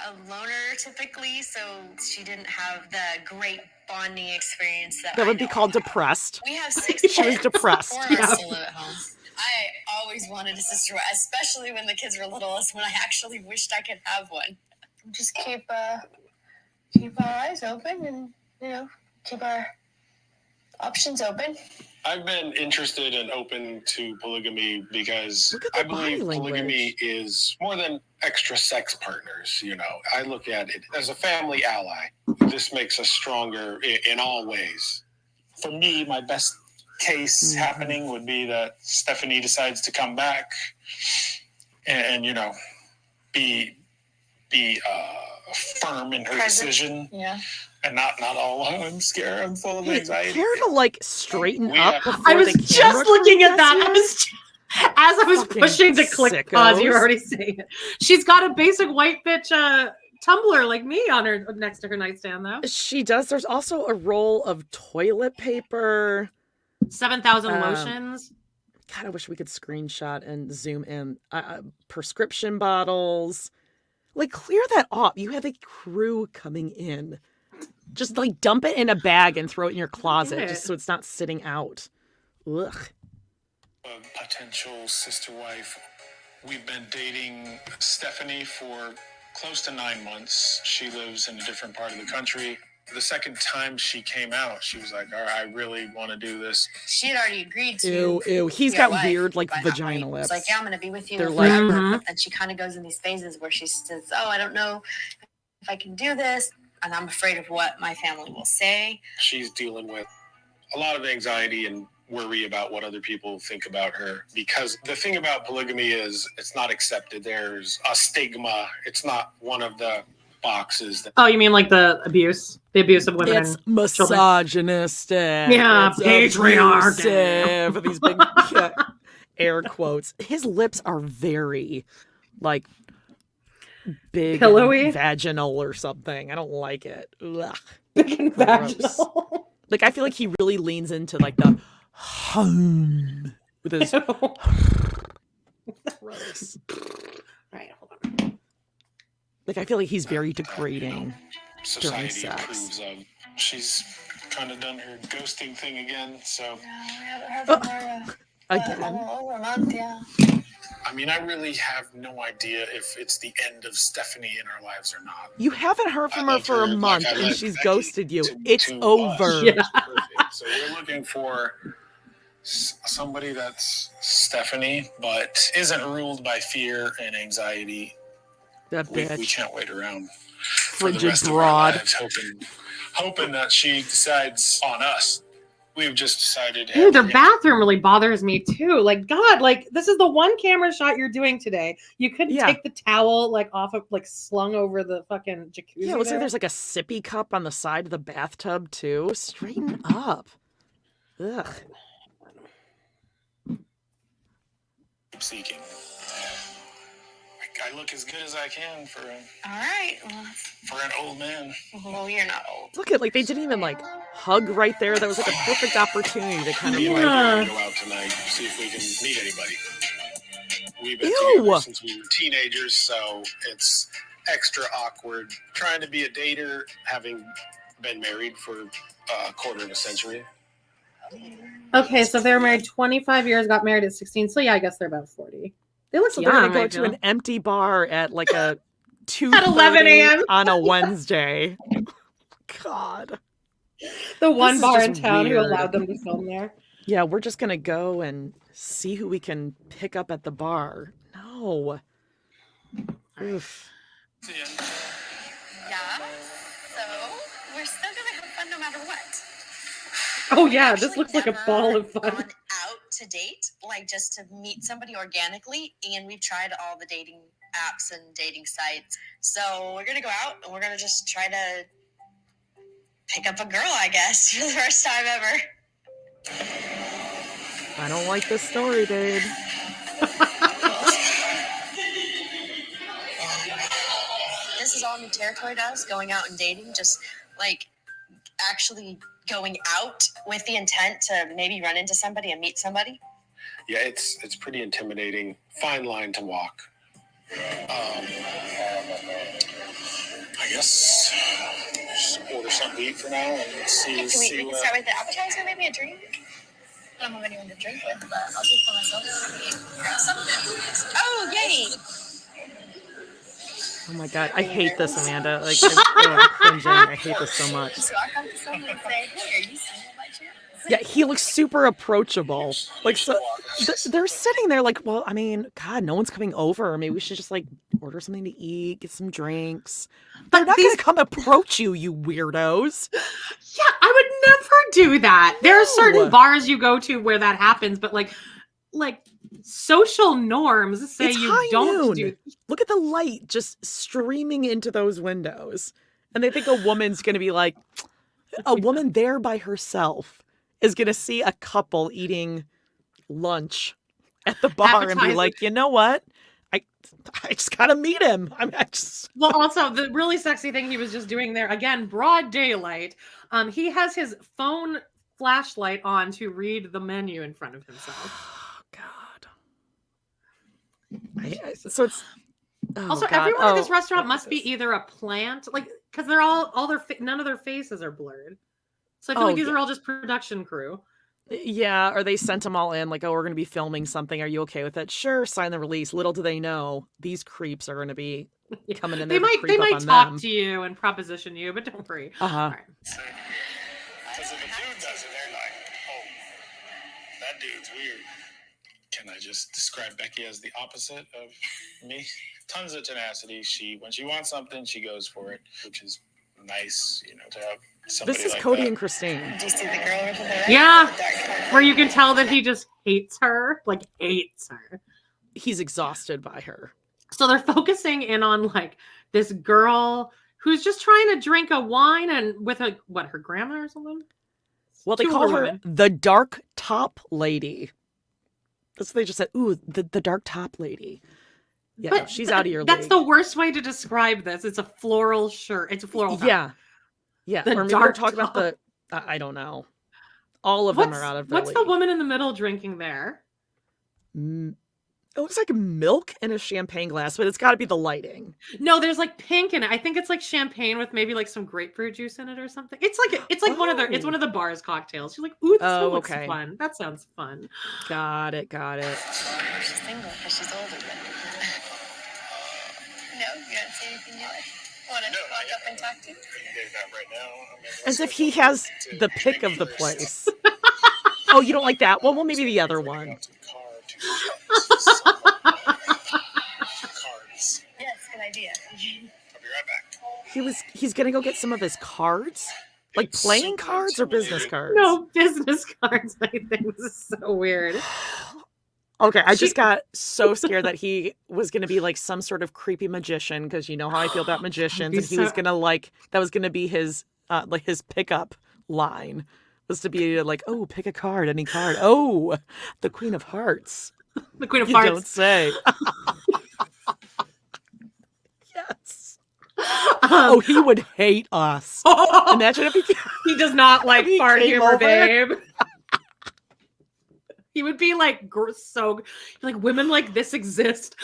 a loner typically, so she didn't have the great bonding experience that That would be called depressed. We have 6 She was kids. depressed. 4 of us still live at home. I always wanted a sister, especially when the kids were littlest, when I actually wished I could have one. Just keep our eyes open and, keep our options open. I've been interested and open to polygamy because I believe polygamy is more than extra sex partners. I look at it as a family ally. This makes us stronger in all ways. For me, my best case happening would be that Stephanie decides to come back and be firm in her decision. Yeah. And not all, I'm scared, I'm full of anxiety. Care to straighten up before I was the camera just looking at crew that. gets As I was Fucking pushing to click pause, you were sickos. already saying it. She's got a basic white bitch tumbler like me on her next to her nightstand, though. She does. There's also a roll of toilet paper. 7,000 lotions. God, I wish we could screenshot and zoom in. Prescription bottles. Clear that off. You have a crew coming in. Just dump it in a bag and throw it in your closet just so it's not sitting out. Ugh. A potential sister wife. We've been dating Stephanie for close to 9 months. She lives in a different part of the country. The second time she came out, she was like, all right, I really want to do this. She had already agreed to. Ew. He's got weird, like, vagina lips. It's like, yeah, I'm going to be with you They're forever. like, And she kind of goes in these phases where she says, oh, I don't know if I can do this. And I'm afraid of what my family will say. She's dealing with a lot of anxiety and worry about what other people think about her. Because the thing about polygamy is it's not accepted. There's a stigma. It's not one of the boxes. Oh, you mean like the abuse of women? It's misogynistic. Yeah, patriarchy. These big air quotes. His lips are very, like, big, pillowy, vaginal or something. I don't like it. Ugh. Big and vaginal. Like, I feel like he really leans into like the home with his. Gross. Right, hold on. Like, I feel like he's very degrading during Society sex. approves of. She's kind of done her ghosting thing again, so. No, we haven't heard from her. Again. Over a month, yeah. I mean, I really have no idea if it's the end of Stephanie in our lives or not. You haven't heard from her for a month, and she's ghosted you. to It's over. Yeah. So we're looking for somebody that's Stephanie, but isn't ruled by fear and anxiety. That bitch. We can't wait around for the Frigid rest broad. of our lives, hoping that she decides on us. We've just decided. Dude, their bathroom really bothers me too. Like, God, like this is the one camera shot you're doing today. You couldn't take the towel like off of like slung over the fucking jacuzzi. Yeah, it looks like there's like a sippy cup on the side of the bathtub too. Straighten up. Ugh. Seeking. I look as good as I can for All right. Well, for an old man. well, you're not old. Look at, like, they didn't even like hug right there. That was like a perfect opportunity to kind of Me and like. my dad go out tonight, see if we can meet anybody. We've been together since we were teenagers, so it's extra awkward trying to be a dater, having been married for a quarter of a century. Okay, so they were married 25 years, got married at 16. So yeah, I guess they're about 40. They look So young. they're gonna go to an empty bar at like a 2 at 11 a.m. on a Wednesday. God. The one This is bar in just town who weird. allowed them to film there. Yeah, we're just gonna go and see who we can pick up at the bar. No. Oof. Yeah. So we're still gonna have fun no matter what. Oh yeah, this looks like a ball of fun. Gone out to date, like just to meet somebody organically, and we've tried all the dating apps and dating sites. So we're gonna go out and we're gonna just try to pick up a girl, I guess, for the first time ever. I don't like this story, babe. This is all new territory to us, going out and dating, just like actually going out with the intent to maybe run into somebody and meet somebody. Yeah, it's pretty intimidating. Fine line to walk. I guess just order something to eat for now and see. We can start with the appetizer, maybe a drink. I don't have anyone to drink with, but I'll do for myself. Something. Oh, yay! Oh my God, I hate this, Amanda. Like, I'm cringing. I hate this so much. So I come to someone and say, hey, are you single by chance? Yeah, he looks super approachable. Like, so they're sitting there like, well, I mean, God, no one's coming over. Maybe we should just like order something to eat, get some drinks. They're not going to come approach you, you weirdos. Yeah, I would never do that. There are certain bars you go to where that happens, but like social norms say It's you high don't noon. do. Look at the light just streaming into those windows. And they think a woman's going to be like, a woman there by herself is going to see a couple eating lunch at the bar and be like, you know what? I just got to meet him. Well, also the really sexy thing he was just doing there, again, broad daylight. He has his phone flashlight on to read the menu in front of himself. So it's also God. everyone at this restaurant must be either a plant, like because they're all their none of their faces are blurred. So I feel like these are all just production crew. Yeah, or they sent them all in like, oh, we're going to be filming something. Are you okay with it? Sure, sign the release. Little do they know these creeps are going to be coming in They there. might talk to you and proposition you, but don't worry. All right. Because if a dude does it, they're like, oh, that dude's weird. Can I just describe Becky as the opposite of me? Tons of tenacity. When she wants something, she goes for it, which is nice, to have somebody. This is like Cody that. and Christine. Do you see the girl over there? Yeah, where you can tell that he just hates her, hates her. He's exhausted by her. So they're focusing in on this girl who's just trying to drink a wine and with her grandma or something. Well, they call her the dark top lady. That's what they just said. Ooh, the dark top lady. Yeah, but she's out of your league. That's the worst way to describe this. It's a floral shirt. It's a floral top. Yeah. The or maybe we're talking about the. I don't know. All of them are out of their league. What's the woman in the middle drinking there? It looks like milk in a champagne glass, but it's got to be the lighting. No, there's pink in it. I think it's champagne with maybe some grapefruit juice in it or something. It's one of the bar's cocktails. She's like, ooh, this looks fun. That sounds fun. Got it. She's single because she's older than me. No, you don't see anything new. Want to walk up and talk to you? Right now. As if he has the pick of the place. Oh, you don't like that one? Well, maybe the other one. Yes, good idea. I'll be right back. He's gonna go get some of his cards, playing cards or business cards. No, business cards. I think this is so weird. Okay, I just got so scared that he was gonna be some sort of creepy magician, because you know how I feel about magicians, and he was gonna that was gonna be his his pickup line. Was to be oh, pick a card, any card. Oh, the Queen of Hearts. The Queen of Hearts. Don't say. Yes. He would hate us. Imagine if he does not like fart humor, babe. He would be women like this exist.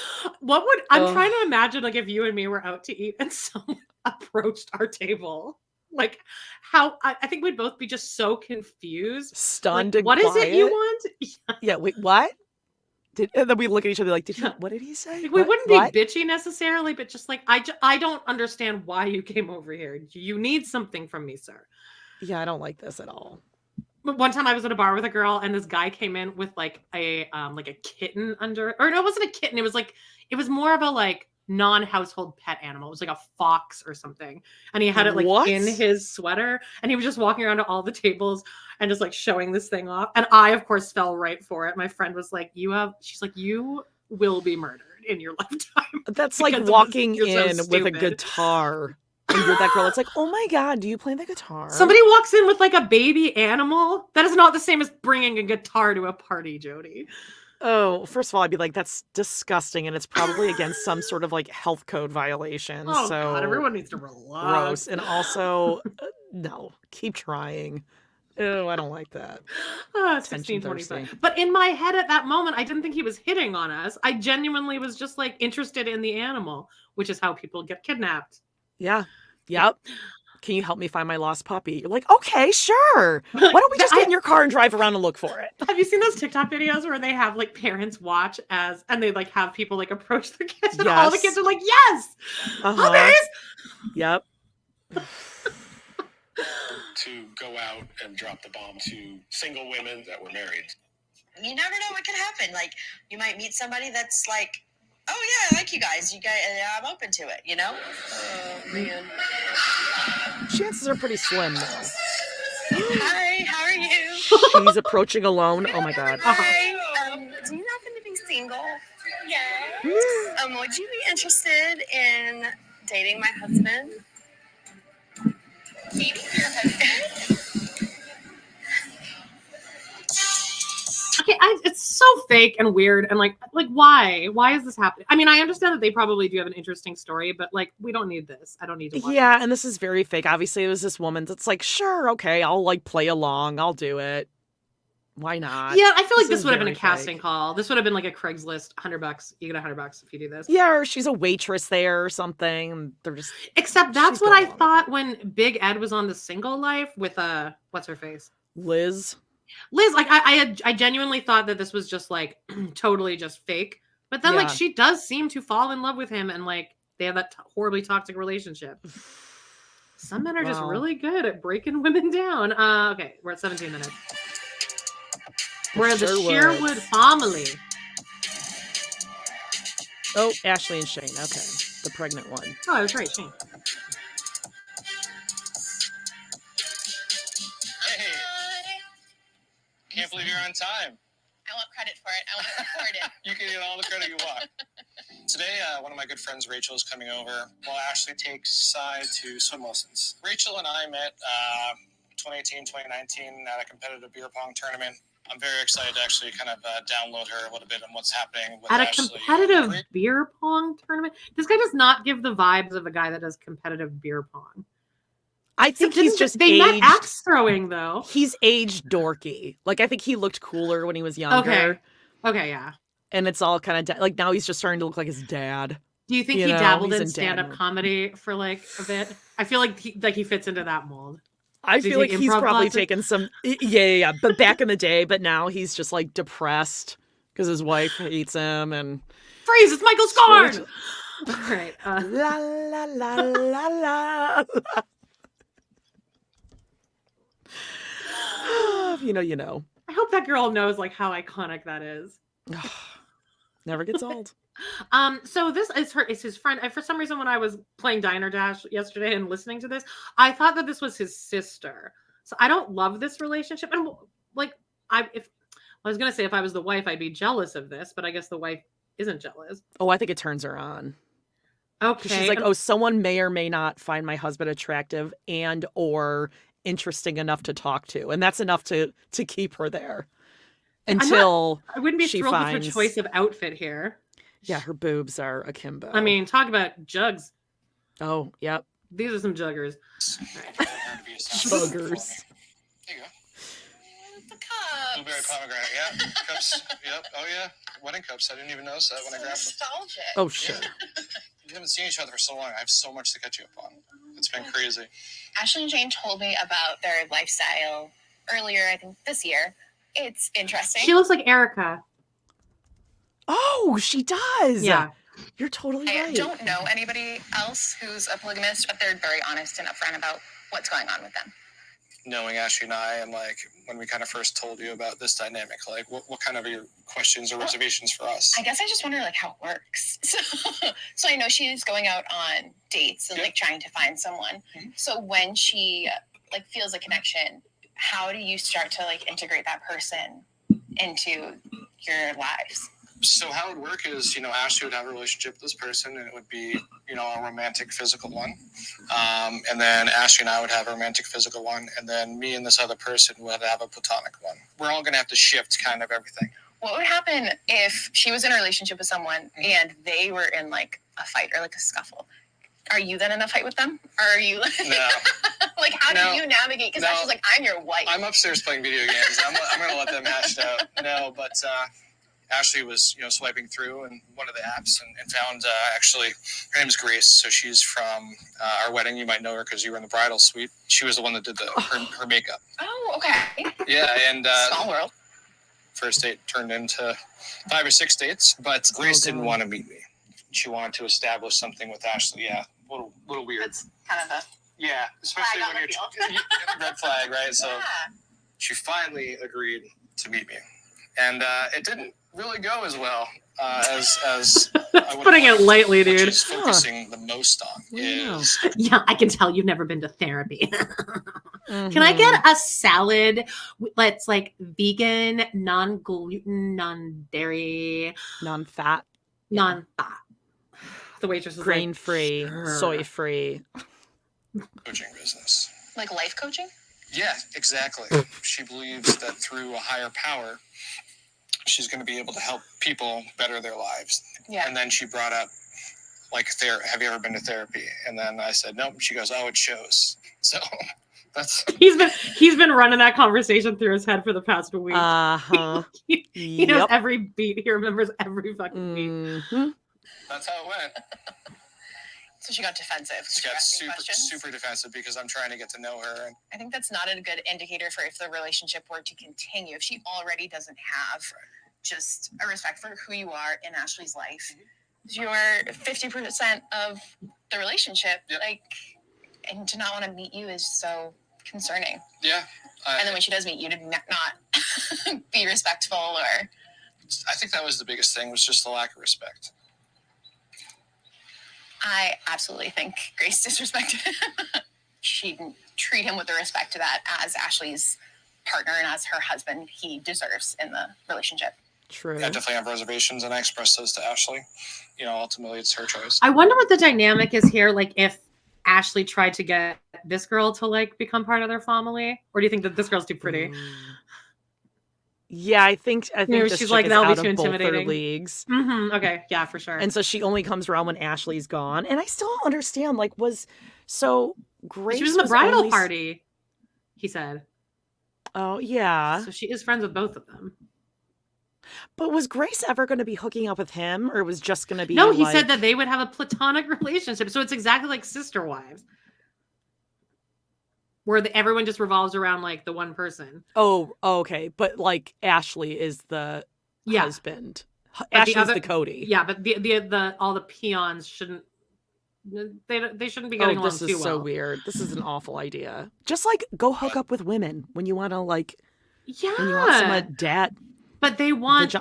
I'm trying to imagine if you and me were out to eat and someone approached our table. How I think we'd both be just so confused, stunned, and what quiet. Is it you want? Yeah, wait, what? And then we look at each other what did he say? We wouldn't be bitchy necessarily, but just I don't understand why you came over here. You need something from me, sir. Yeah, I don't like this at all. But one time I was at a bar with a girl, and this guy came in with a kitten under, or no, it wasn't a kitten. It was more of a non-household pet animal. It was a fox or something, and he had it in his sweater, and he was just walking around to all the tables and just showing this thing off, and I of course fell right for it. My friend was she's like, you will be murdered in your lifetime. That's walking in with a guitar and you're that girl. It's oh my god, do you play the guitar? Somebody walks in with a baby animal. That is not the same as bringing a guitar to a party, Jody. Oh, first of all, I'd be that's disgusting, and it's probably against some sort of health code violation. Oh, so God, everyone needs to relax. Gross. And also, no, keep trying. Oh, I don't like that. It's 16:25. But in my head at that moment, I didn't think he was hitting on us. I genuinely was just interested in the animal, which is how people get kidnapped. Yeah. Yep. Can you help me find my lost puppy? You're okay, sure. Why don't we just get in your car and drive around and look for it? Have you seen those TikTok videos where they have parents watch and they have people approach the kids and all the kids are yes, puppies. Yep. To go out and drop the bomb to single women that were married. You never know what can happen. You might meet somebody that's oh yeah, I like you guys. I'm open to it, Oh man. Chances are pretty slim, though. Hi, how are you? She's approaching alone. Oh my god. Hi. Do you happen to be single? Yes. Would you be interested in dating my husband? Dating your husband? Okay, it's so fake and weird and why? Why is this happening? I mean, I understand that they probably do have an interesting story, but we don't need this. I don't need to watch it. And this is very fake. Obviously, it was this woman that's sure, okay, I'll play along. I'll do it. Why not? Yeah, I feel this would have been a casting call. This would have been a Craigslist, $100. You get $100 if you do this. Yeah, or she's a waitress there or something. They're just except that's what I thought when Big Ed was on The Single Life with what's her face? Liz, I genuinely thought that this was just totally just fake. But then she does seem to fall in love with him and they have that horribly toxic relationship. Some men are just really good at breaking women down. Okay, we're at 17 minutes. We're at the Sherwood family. Oh, Ashley and Shane. Okay, the pregnant one. Oh, I was right, Shane. Hey, can't believe you're on time. I want credit for it. I want to record it. You can get all the credit you want. Today, one of my good friends, Rachel, is coming over. Well, Ashley takes Sai to swim lessons. Rachel and I met 2018, 2019 at a competitive beer pong tournament. I'm very excited to actually kind of download her a little bit on what's happening with Ashley. At a competitive beer pong tournament? This guy does not give the vibes of a guy that does competitive beer pong. I think he's just they met axe throwing though. He's aged dorky. Like I think he looked cooler when he was younger. Okay, yeah. And it's all kind of like now he's just starting to look like his dad. Do you think he dabbled in stand-up comedy for like a bit? I feel like he fits into that mold. I feel like he's probably taken some yeah. But back in the day, but now he's just like depressed because his wife hates him and freeze. It's Michael Scarn. All right. La la la la la. You know. I hope that girl knows like how iconic that is. Never gets old. So this is his friend. For some reason, when I was playing Diner Dash yesterday and listening to this, I thought that this was his sister. So I don't love this relationship. And like, I was gonna say if I was the wife, I'd be jealous of this, but I guess the wife isn't jealous. Oh, I think it turns her on. Okay. She's like, oh, someone may or may not find my husband attractive and or interesting enough to talk to, and that's enough to keep her there until I wouldn't be she thrilled finds with her choice of outfit here. Yeah, her boobs are akimbo. I mean, talk about jugs. Oh, yep. These are some juggers. Buggers. There you go. The cups. Blueberry pomegranate, yeah. Cups, yep. Oh, yeah. Wedding cups. I didn't even notice that when I grabbed them. Nostalgic. Oh, shit. We haven't seen each other for so long. I have so much to catch you up on. It's been crazy. Ashley and Jane told me about their lifestyle earlier, I think this year. It's interesting. She looks like Erica. Oh, she does. Yeah. You're totally right. I don't know anybody else who's a polygamist, but they're very honest and upfront about what's going on with them. Knowing Ashley and I, and like when we kind of first told you about this dynamic, like what kind of your questions or reservations for us? I guess I just wonder like how it works. So I know she's going out on dates and like trying to find someone. Mm-hmm. So when she like feels a connection, how do you start to like integrate that person into your lives? So how it would work is, Ashley would have a relationship with this person, and it would be, a romantic physical one. And then Ashley and I would have a romantic physical one, and then me and this other person would have a platonic one. We're all going to have to shift kind of everything. What would happen if she was in a relationship with someone and they were in like a fight or like a scuffle? Are you then in a fight with them? Or are you No. like, how do you navigate? Because Ashley's like, I'm your wife. I'm upstairs playing video games. I'm going to let them hash it out. No, but Ashley was, swiping through in one of the apps and found actually, her name is Grace. So she's from our wedding. You might know her because you were in the bridal suite. She was the one that did her makeup. Oh, okay. Yeah, and small world. First date turned into 5 or 6 dates, but Grace didn't want to meet me. She wanted to establish something with Ashley. Yeah, a little weird. It's kind of a especially when you're red flag, right? So she finally agreed to meet me, and it didn't really go as well as I would. Putting it lightly, dude. What she's focusing the most on is. Yeah, I can tell you've never been to therapy. Can I get a salad that's like vegan, non-gluten, non-dairy, non-fat? Non-fat. The waitress is grain-free, soy-free. Coaching business. Like life coaching? Yeah, exactly. She believes that through a higher power, she's going to be able to help people better their lives. Yeah. And then she brought up, like, have you ever been to therapy? And then I said, no. She goes, oh, it shows. So that's... He's been running that conversation through his head for the past week. Uh-huh. He knows every beat. He remembers every fucking beat. That's how it went. So she got defensive. She got super defensive because I'm trying to get to know her. I think that's not a good indicator for if the relationship were to continue. If she already doesn't have just a respect for who you are in Ashley's life, You're 50% of the relationship. Yep. Like, and to not want to meet you is so concerning. Yeah. And then when she does meet you, to not be respectful or... I think that was the biggest thing, was just the lack of respect. I absolutely think Grace disrespected him. She didn't treat him with the respect that as Ashley's partner and as her husband he deserves in the relationship. True. I definitely have reservations, and I expressed those to Ashley. You know, ultimately it's her choice. I wonder what the dynamic is here, like if Ashley tried to get this girl to like become part of their family, or do you think that this girl's too pretty? Yeah, I think this she's like, that'll be too intimidating. Leagues. Mm-hmm. Okay, yeah, for sure. And so she only comes around when Ashley's gone. And I still don't understand, like, Grace she was in the bridal party, he said. Oh, yeah. So she is friends with both of them. But was Grace ever going to be hooking up with him, or was just going to be? No, he said that they would have a platonic relationship. So it's exactly like Sister Wives, where everyone just revolves around like the one person. Oh, okay. But like Ashley is the husband. But Ashley's the Cody. Yeah, but the all the peons shouldn't. They shouldn't be getting along too well. This is so weird. This is an awful idea. Just like go hook up with women when you want to like. Yeah. When you want some dad. But they want.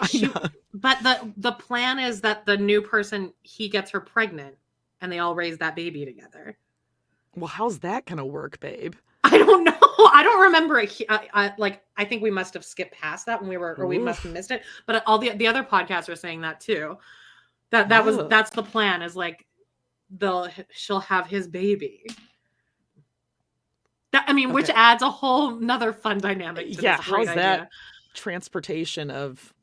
But the plan is that the new person, he gets her pregnant, and they all raise that baby together. Well, how's that gonna work, babe? I don't know. I don't remember it. I think we must have skipped past that when we were, or we must have missed it. But all the other podcasts are saying that too. That's the plan. Is like she'll have his baby. Which adds a whole nother fun dynamic to this how's idea. That transportation of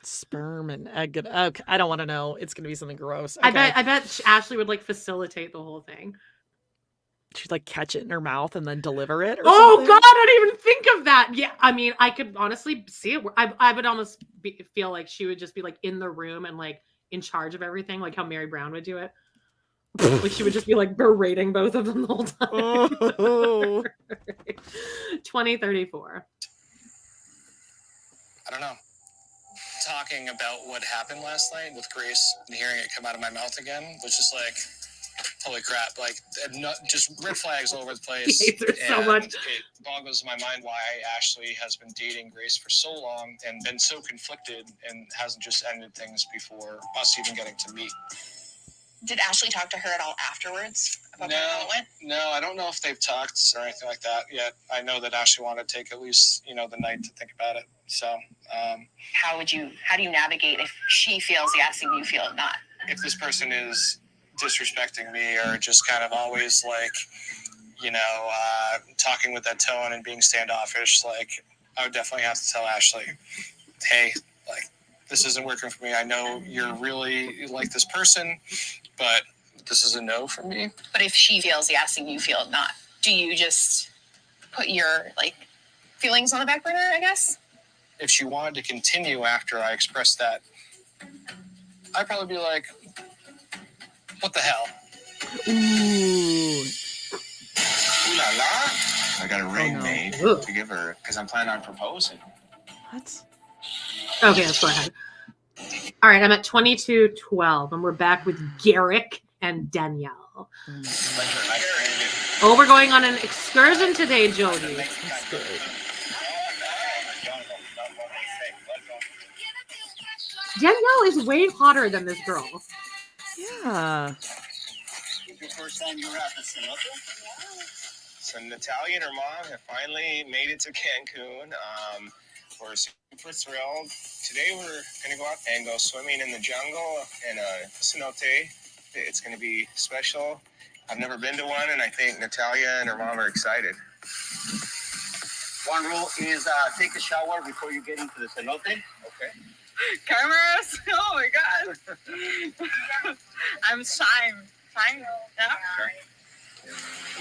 sperm and egg? Okay, I don't want to know. It's going to be something gross. Okay. I bet Ashley would like facilitate the whole thing. She'd like catch it in her mouth and then deliver it. God, I didn't even think of that. Yeah, I could honestly see it. I would almost feel like she would just be like in the room and like in charge of everything, like how Mary Brown would do it. Like she would just be like berating both of them the whole time. Oh. 2034. I don't know. Talking about what happened last night with Grace and hearing it come out of my mouth again was just like, holy crap, like just red flags all over the place. He hates her so much. It boggles my mind why Ashley has been dating Grace for so long and been so conflicted and hasn't just ended things before us even getting to meet. Did Ashley talk to her at all afterwards about how it went? No, I don't know if they've talked or anything like that yet. I know that Ashley wanted to take at least, the night to think about it. So, how do you navigate if she feels yes and you feel not? If this person is disrespecting me or just kind of always like, talking with that tone and being standoffish, like I would definitely have to tell Ashley, hey, like this isn't working for me. I know you're really like this person, but this is a no for me. But if she feels yes and you feel not, do you just put your feelings on the back burner, I guess? If she wanted to continue after I expressed that, I'd probably be like, what the hell? Ooh. Ooh la la. I got a ring made to give her because I'm planning on proposing. What? Okay, let's go ahead. All right, I'm at 22:12, and we're back with Garrick and Danielle. Oh, we're going on an excursion today, Jody. That's good. Danielle is way hotter than this girl. Yeah. Your first time you were at the cenote? So Natalia and her mom have finally made it to Cancun. We're super thrilled. Today we're going to go out and go swimming in the jungle in a cenote. It's going to be special. I've never been to one, and I think Natalia and her mom are excited. One rule is take a shower before you get into the cenote. Okay. Cameras? Oh my god. I'm shy. Fine. Yeah.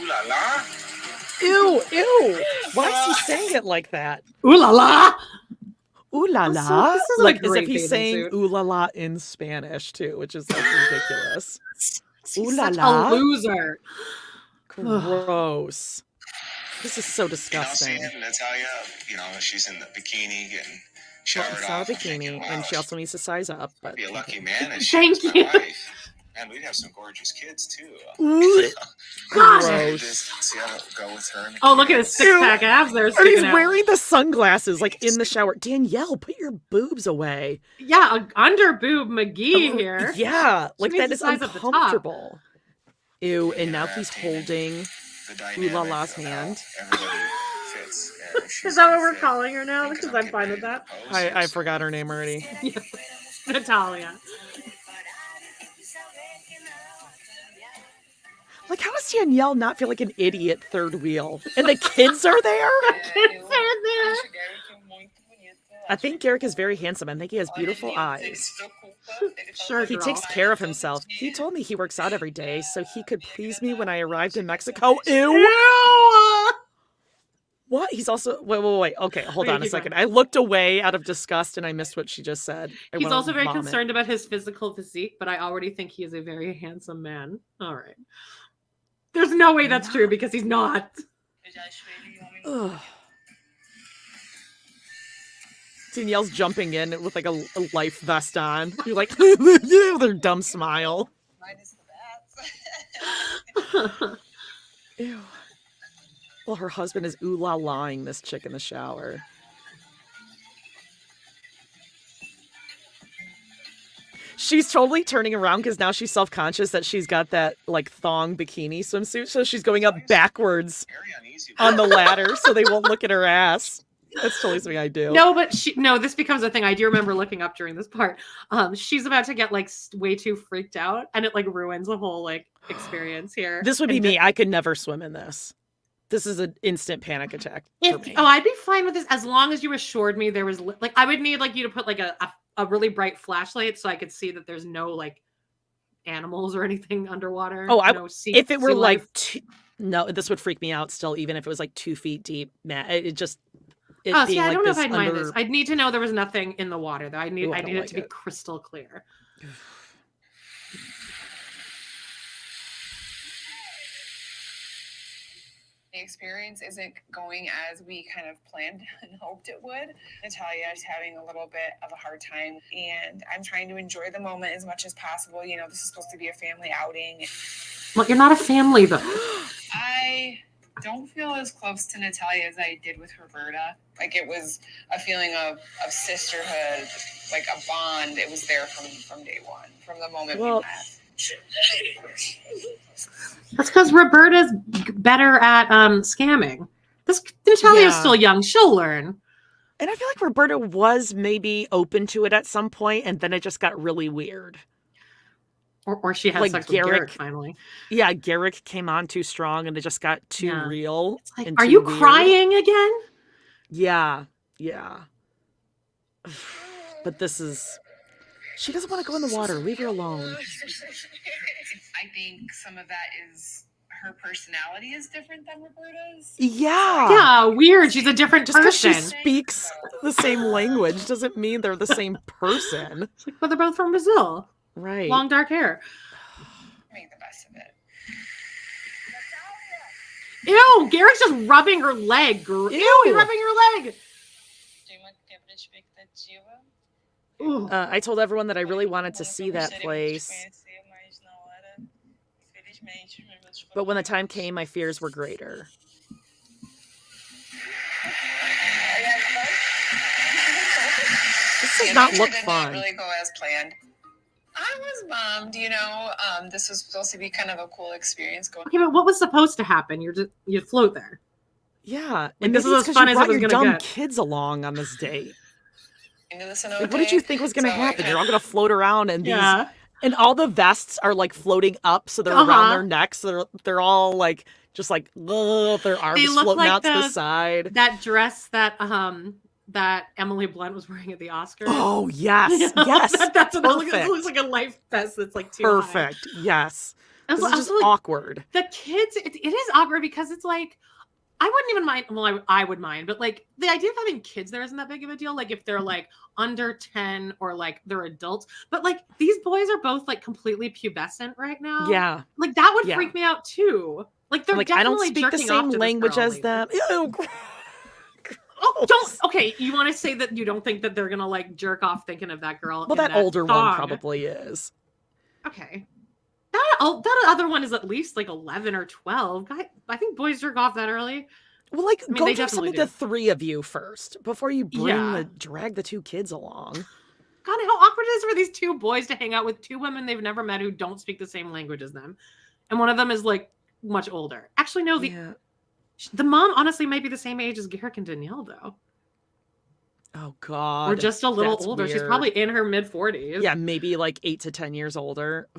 Ooh la la. Ew. Why is he saying it like that? Ooh la la. Ooh la la. This is like as if he's saying ooh la la in Spanish too, which is like ridiculous. Ooh la la. A loser. Gross. This is so disgusting. Natalia, she's in the bikini getting showered it's not off. a I'm thinking, bikini, wow, and she also needs to size up. But I'd be a lucky man if she Thank was you. my wife. And we'd have some gorgeous kids too. God. Just see how it would go with her. And the Oh, look at his kids. six-pack abs there and sticking he's out. wearing the sunglasses like in the shower. Danielle, put your boobs away. Yeah, under boob McGee here. Yeah, She like needs that to is size up the top. uncomfortable. Ew, and now Yeah, he's Tina, holding the dynamic Ooh La La's of how hand. everybody fits. Is that what we're calling her now? Because I'm fine with that. I forgot her name already. Natalia. Like, how does Danielle not feel like an idiot third wheel? And the kids are there? I think Garrick is very handsome. I think he has beautiful eyes. Sure, He girl. takes care of himself. He told me he works out every day so he could please me when I arrived in Mexico. Ew! Ew! What? He's also... Wait. Okay, hold Okay, on a keep second. going. I looked away out of disgust and I missed what she just said. He's also very concerned about his physical physique, but I already think he is a very handsome man. All right. There's no way that's true because he's not. Ugh. Danielle's jumping in with like a life vest on. You're like, their dumb smile. Ew. Well, her husband is ooh la laing this chick in the shower. She's totally turning around because now she's self-conscious that she's got that like thong bikini swimsuit. So she's going up backwards on the ladder so they won't look at her ass. That's totally something I do. No, but this becomes a thing. I do remember looking up during this part. She's about to get like way too freaked out and it like ruins the whole like experience here. This would be me. I could never swim in this. This is an instant panic attack for me. Oh, I'd be fine with this as long as you assured me there was like I would need like you to put like a really bright flashlight so I could see that there's no like animals or anything underwater. Oh, if it were like no, this would freak me out still, even if it was like 2 feet deep. Man, I don't know if I'd mind this. I'd need to know there was nothing in the water though. I need it to be crystal clear. The experience isn't going as we kind of planned and hoped it would. Natalia is having a little bit of a hard time, and I'm trying to enjoy the moment as much as possible. You know, this is supposed to be a family outing. Well, you're not a family, though. I don't feel as close to Natalia as I did with Roberta. Like, it was a feeling of sisterhood, like a bond. It was there from day one, from the moment we met. That's because Roberta's better at scamming. Natalia's still young. She'll learn. And I feel like Roberta was maybe open to it at some point, and then it just got really weird. Or she had sex with Garrick finally. Yeah, Garrick came on too strong, and it just got too real. It's like, are you crying again? Yeah. But this is... She doesn't want to go in the water. Leave her alone. I think some of that is her personality is different than Roberta's. Yeah, weird. She's a different person. Just because she speaks the same language doesn't mean they're the same person. But they're both from Brazil. Right. Long dark hair. Make the best of it. Ew, Garrick's just rubbing her leg. Ew, he's rubbing her leg. I told everyone that I really wanted to see that place. But when the time came, my fears were greater. This does not look fun. Really go as planned. I was bummed, you know. This was supposed to be kind of a cool experience. Okay, but what was supposed to happen? You'd float there. Yeah, and this is as fun as it was going to get. Kids along on this date. What did you think was going to happen? You're all going to float around, and and all the vests are like floating up, so they're around their necks. So they're all like just like their arms floating out to the side. That dress that Emily Blunt was wearing at the Oscars. Oh yes, yes, that's what it looks like a life vest that's like too perfect. High. Yes, this is just like, awkward. The kids, it is awkward because it's like. I wouldn't even mind. Well, I would mind, but like the idea of having kids there isn't that big of a deal. Like if they're like under 10 or like they're adults, but like these boys are both like completely pubescent right now. Yeah, like that would freak me out too. Like they're like definitely I don't speak the same language as them. Ew. Oh, don't. Okay, you want to say that you don't think that they're gonna like jerk off thinking of that girl? Well, that older one probably is. Okay. That other one is at least like 11 or 12. I think boys jerk off that early. Well, like, I mean, go do something the three of you first before you drag the two kids along. God, how awkward it is for these two boys to hang out with two women they've never met who don't speak the same language as them. And one of them is like much older. Actually, no, the mom honestly might be the same age as Garrick and Danielle, though. Oh, God. Or just a little older. Weird. She's probably in her mid-40s. Yeah, maybe like 8 to 10 years older.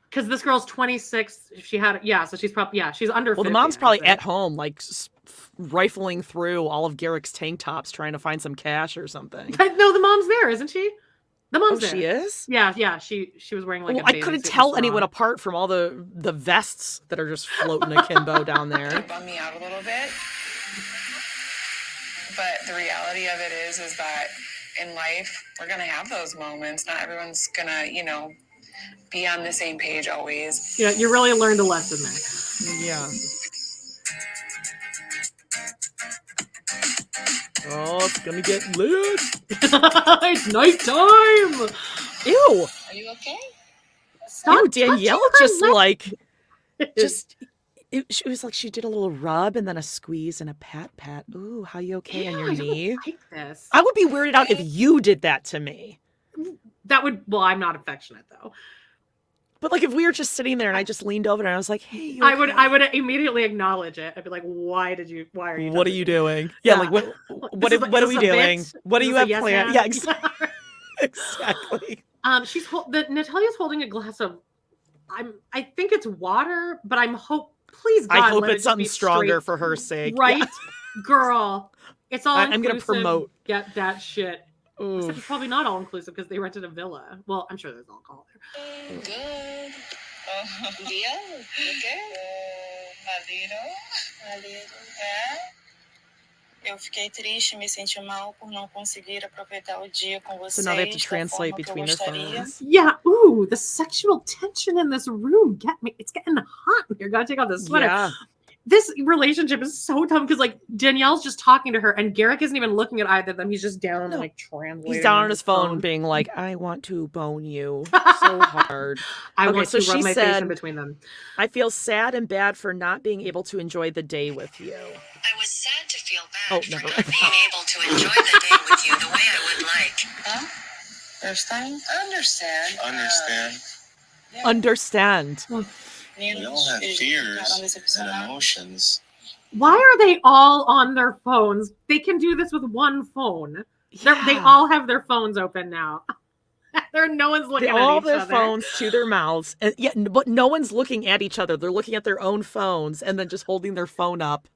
Because this girl's 26. So she's probably, she's under 50. Well, the mom's probably at home, like, rifling through all of Garrick's tank tops trying to find some cash or something. No, the mom's there, isn't she? The mom's there. She is? Yeah. She was wearing like I couldn't tell anyone apart from all the vests that are just floating akimbo down there. It bummed me out a little bit. But the reality of it is that in life, we're going to have those moments. Not everyone's going to, be on the same page always. Yeah, you really learned a lesson there. Yeah. Oh, it's gonna get lit. It's nighttime. Ew. Are you okay? Stop. Danielle it was like she did a little rub and then a squeeze and a pat. Ooh, how you okay on your knee? Like this. I would be weirded out if you did that to me. I'm not affectionate though. But like if we were just sitting there and I just leaned over and I was like, "Hey," I would immediately acknowledge it. I'd be like, "Why are you? What are you doing? Yeah, like what are we doing? What do you have planned?" Yeah, exactly. Exactly. Natalia's holding a glass of I think it's water, but please God, I hope it's something stronger for her sake. Right? Yeah. Girl. It's all I'm going to promote. Get that shit. Except it's probably not all inclusive because they rented a villa. Well, I'm sure there's alcohol there. Good. Dia, okay? Marido. Eu fiquei triste, me senti mal por não conseguir aproveitar o dia com vocês. So now they have to translate between their phones. Yeah. Ooh, the sexual tension in this room. It's getting hot in here. Gotta take off the sweater. Yeah. This relationship is so dumb because like Danielle's just talking to her and Garrick isn't even looking at either of them. He's just down and like translating. He's down on his phone being like, "I want to bone you so hard." I want to rub my face in between them. I feel sad and bad for not being able to enjoy the day with you. I was sad to feel bad for not being able to enjoy the day with you the way I would like. Huh? Understand? Understand. We all have fears and emotions. Why are they all on their phones? They can do this with one phone. Yeah. They all have their phones open now. No one's looking at each other. They all have their phones to their mouths. And but no one's looking at each other. They're looking at their own phones and then just holding their phone up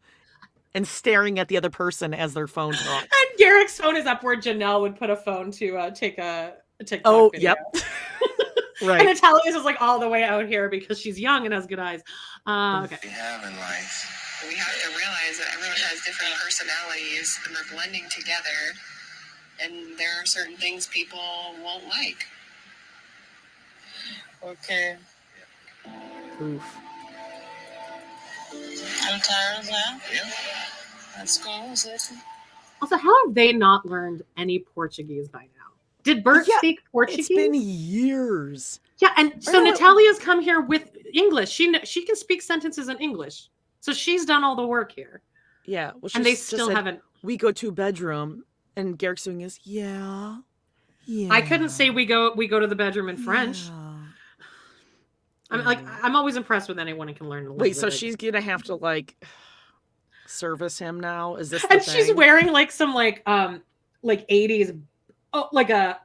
and staring at the other person as their phone talks. And Garrick's phone is up where Janelle would put a phone to take a TikTok video. Yep. Right. And Natalia's is like all the way out here because she's young and has good eyes. Okay. We have in life. We have to realize that everyone has different personalities and they're blending together. And there are certain things people won't like. Okay. Oof. I'm tired of that. Yeah. Let's go. Also, how have they not learned any Portuguese by now? Did Bert speak Portuguese? It's been years. Yeah, and so Natalia's come here with English. She can speak sentences in English. So she's done all the work here. Yeah. Well, and they still haven't. We go to bedroom, and Garrick's doing is, yeah. I couldn't say we go to the bedroom in French. Yeah. I'm always impressed with anyone who can learn. Wait, so she's gonna have to like service him now? Is this? And she's wearing like some like 80s. Oh, like a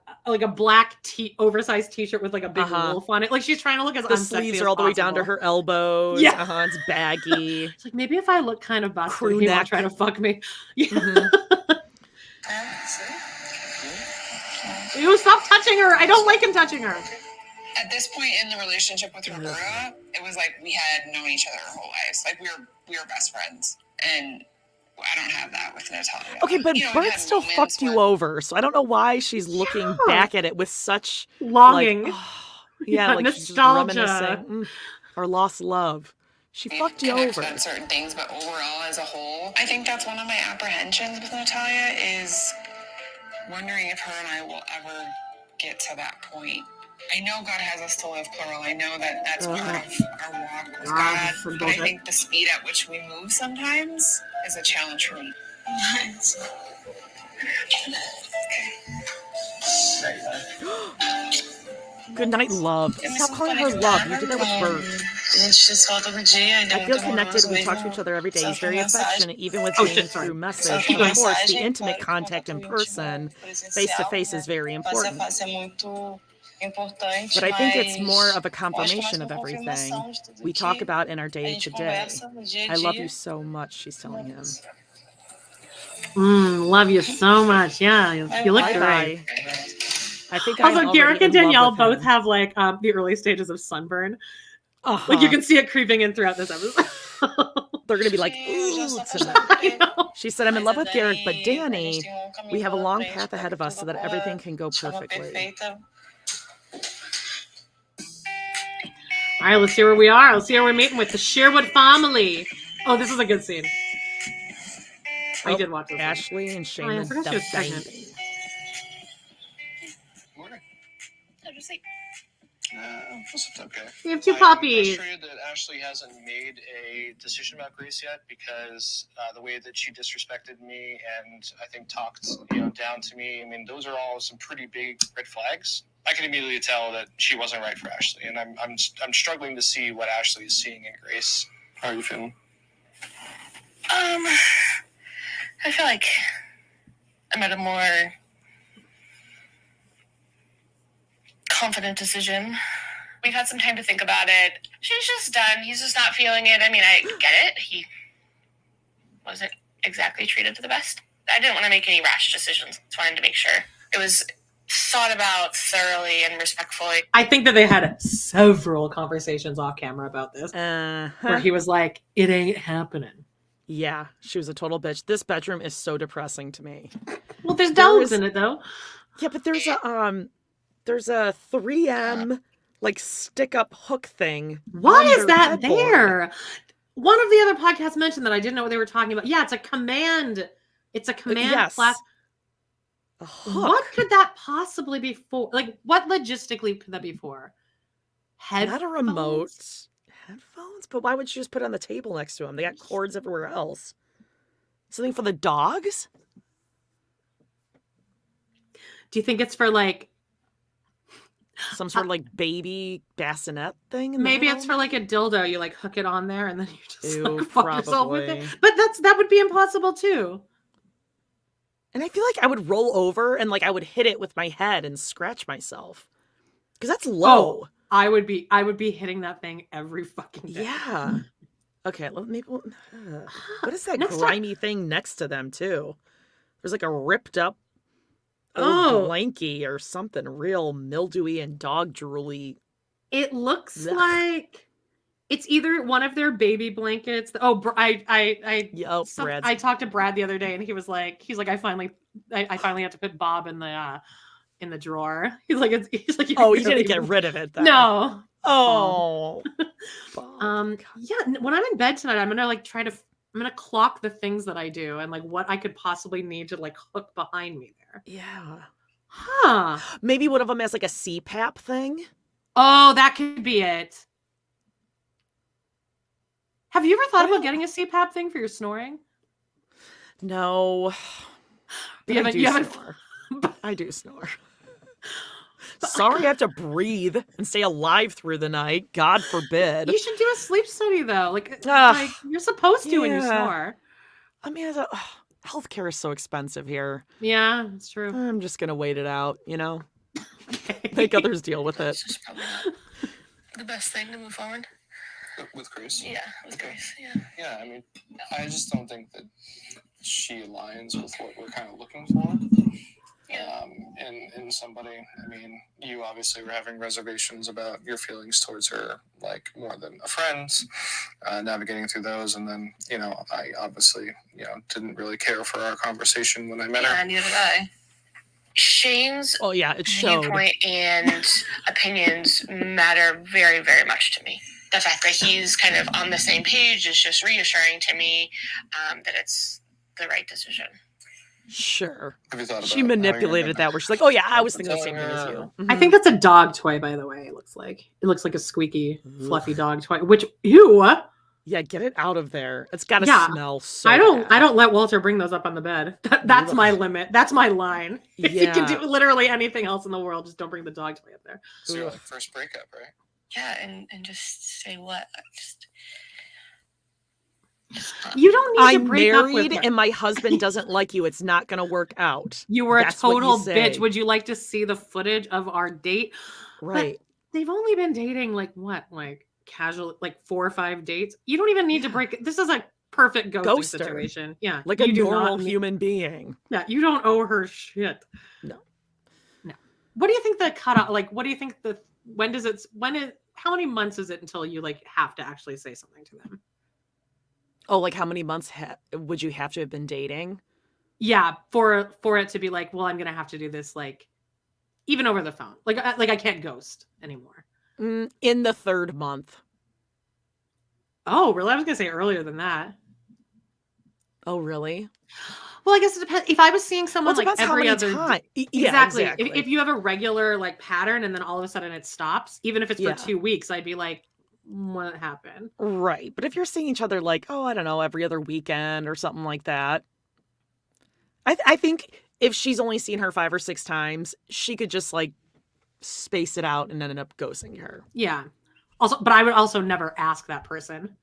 black oversized t-shirt with like a big wolf on it. Like she's trying to look as the sleeves are all the way down to her elbows. Yeah, it's baggy. It's like maybe if I look kind of busted, he won't try to fuck me. Yeah. You stop touching her. I don't like him touching her. At this point in the relationship with Roberta, it was like we had known each other our whole lives. Like we were best friends, and I don't have that with Natalia. Okay, but Bert still fucked you over, so I don't know why she's looking back at it with such longing. Like, like nostalgia, or lost love. She fucked you over. On certain things, but overall, as a whole, I think that's one of my apprehensions with Natalia is wondering if her and I will ever get to that point. I know God has us to live plural. I know that that's part of our walk with God. But I think the speed at which we move sometimes is a challenge for me. Good night, love. Stop calling her love. You did that with Bert. I feel connected. We talk to each other every day. He's very affectionate, even with being through message. Of course, the intimate contact in person, face-to-face, is very important. But I think it's more of a confirmation of everything we talk about in our day-to-day. I love you so much, she's telling him. Love you so much. Yeah, you look great. I think also Garrick and Danielle both have like the early stages of sunburn. Like you can see it creeping in throughout this episode. They're gonna be like, ooh, tonight. She said, I'm in love with Garrick, but Danny, we have a long path ahead of us so that everything can go perfectly. All right, let's see where we are. Let's see where we're meeting with the Sherwood family. Oh, this is a good scene. I did watch this. Ashley and Shane and the baby. It's okay. We have 2 puppies. I'm frustrated that Ashley hasn't made a decision about Grace yet because the way that she disrespected me and I think talked down to me. I mean, those are all some pretty big red flags. I can immediately tell that she wasn't right for Ashley, and I'm struggling to see what Ashley is seeing in Grace. How are you feeling? I feel like I'm at a more confident decision. We've had some time to think about it. She's just done. He's just not feeling it. I mean, I get it. He wasn't exactly treated to the best. I didn't want to make any rash decisions. Just wanted to make sure it was thought about thoroughly and respectfully. I think that they had several conversations off camera about this where he was like, it ain't happening. Yeah, she was a total bitch. This bedroom is so depressing to me. Well, there's dogs in it though. Yeah, but there's a 3M like stick up hook thing. Why is that there? One of the other podcasts mentioned that. I didn't know what they were talking about. Yeah, it's a command. It's a command class. A hook. What could that possibly be for? Like, what logistically could that be for? Not a remote. Headphones? But why would you just put it on the table next to them? They got cords everywhere else. Something for the dogs? Do you think it's for like some sort of like baby bassinet thing? Maybe it's for like a dildo. You like hook it on there and then you just like fuck yourself with it. But that would be impossible too. And I feel like I would roll over and like I would hit it with my head and scratch myself. Because that's low. Oh, I would be hitting that thing every fucking day. Yeah. Okay, maybe what is that grimy thing next to them too? There's like a ripped up blankie or something real mildewy and dog drooly. It looks like it's either one of their baby blankets. I talked to Brad the other day and he's like, I finally had to put Bob in the drawer. He's like, you didn't get rid of it though. No. Oh. Yeah. When I'm in bed tonight, I'm gonna clock the things that I do and like what I could possibly need to like hook behind me there. Yeah. Huh. Maybe one of them has like a CPAP thing. Oh, that could be it. Have you ever thought about getting a CPAP thing for your snoring? No. You haven't. I do snore. Sorry, I have to breathe and stay alive through the night. God forbid. You should do a sleep study though. Like you're supposed to when you snore. I mean, healthcare is so expensive here. Yeah, it's true. I'm just gonna wait it out, Okay. Make others deal with it. It's just probably not the best thing to move forward. With Grace? Yeah, with Grace. Yeah. Yeah, I mean, I just don't think that she aligns with what we're kind of looking for. In somebody. I mean, you obviously were having reservations about your feelings towards her, like more than a friend, navigating through those. And then, I obviously, didn't really care for our conversation when I met her. Yeah, neither did I. Shane's it showed. viewpoint and opinions matter very, very much to me. the fact that he's kind of on the same page is just reassuring to me that it's the right decision. Sure. She manipulated that where she's like, oh yeah, I was thinking the same thing as you. Mm-hmm. I think that's a dog toy, by the way. It looks like a squeaky, fluffy dog toy, which, ew. Yeah, get it out of there. It's got to smell so I bad. don't let Walter bring those up on the bed. That's my limit. That's my line. If you can do literally anything else in the world, just don't bring the dog toy up there. So your first breakup, right? Yeah, and just say what? You don't need to break up with her. I'm married and my husband doesn't like you. It's not going to work out. You were a total bitch. Would you like to see the footage of our date? Right. But they've only been dating like casual, like 4 or 5 dates. You don't even need to break it. This is a perfect ghosting situation. Yeah. Like a normal human being. Yeah. You don't owe her shit. No. What do you think the cutoff, like, what do you think how many months is it until you like have to actually say something to them? Oh, like how many months would you have to have been dating? Yeah. For it to be like, well, I'm going to have to do this, like, even over the phone. Like I can't ghost anymore. In the 3rd month. Oh, really? I was going to say earlier than that. Oh, really? Well, I guess it depends. If I was seeing someone like every other time. Exactly. If you have a regular like pattern and then all of a sudden it stops, even if it's for 2 weeks, I'd be like, what happened? Right. But if you're seeing each other like, oh, I don't know, every other weekend or something like that. I think if she's only seen her 5 or 6 times, she could just like space it out and end up ghosting her. Yeah. Also, but I would also never ask that person.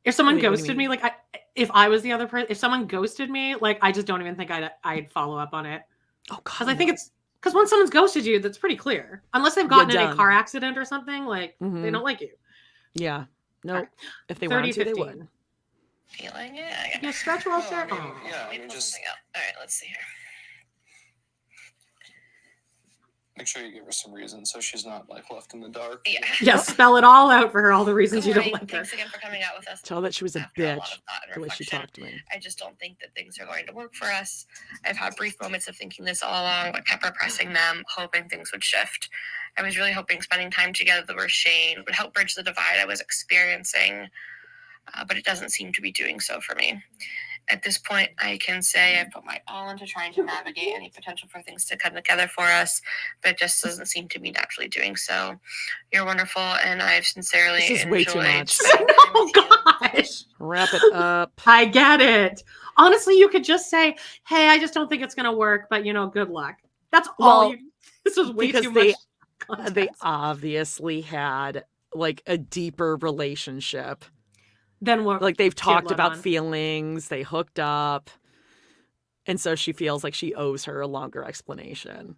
If someone ghosted me, like if I was the other person, if someone ghosted me, like I just don't even think I'd follow up on it. Oh, God. Because I think it's because when someone's ghosted you, that's pretty clear. Unless they've gotten in a car accident or something, like they don't like you. Yeah. No. Right. If they wanted to, they would. Feeling it. You stretch Walter? All right, let's see here. Make sure you give her some reasons so she's not like left in the dark. Yeah, spell it all out for her, all the reasons you don't like her. Thanks again for coming out with us. Tell that she was a bitch the way she talked to me. I just don't think that things are going to work for us. I've had brief moments of thinking this all along, but kept repressing them, hoping things would shift. I was really hoping spending time together with Shane would help bridge the divide I was experiencing, but it doesn't seem to be doing so for me. At this point, I can say I've put my all into trying to navigate any potential for things to come together for us, but it just doesn't seem to be naturally doing so. You're wonderful, and I've sincerely enjoyed. This is way too much. Oh, gosh. Wrap it up. I get it. Honestly, you could just say, hey, I just don't think it's going to work, but, good luck. That's all this was way too much context. They obviously had, like, a deeper relationship. Then what? Like they've talked about feelings, they hooked up, and so she feels like she owes her a longer explanation.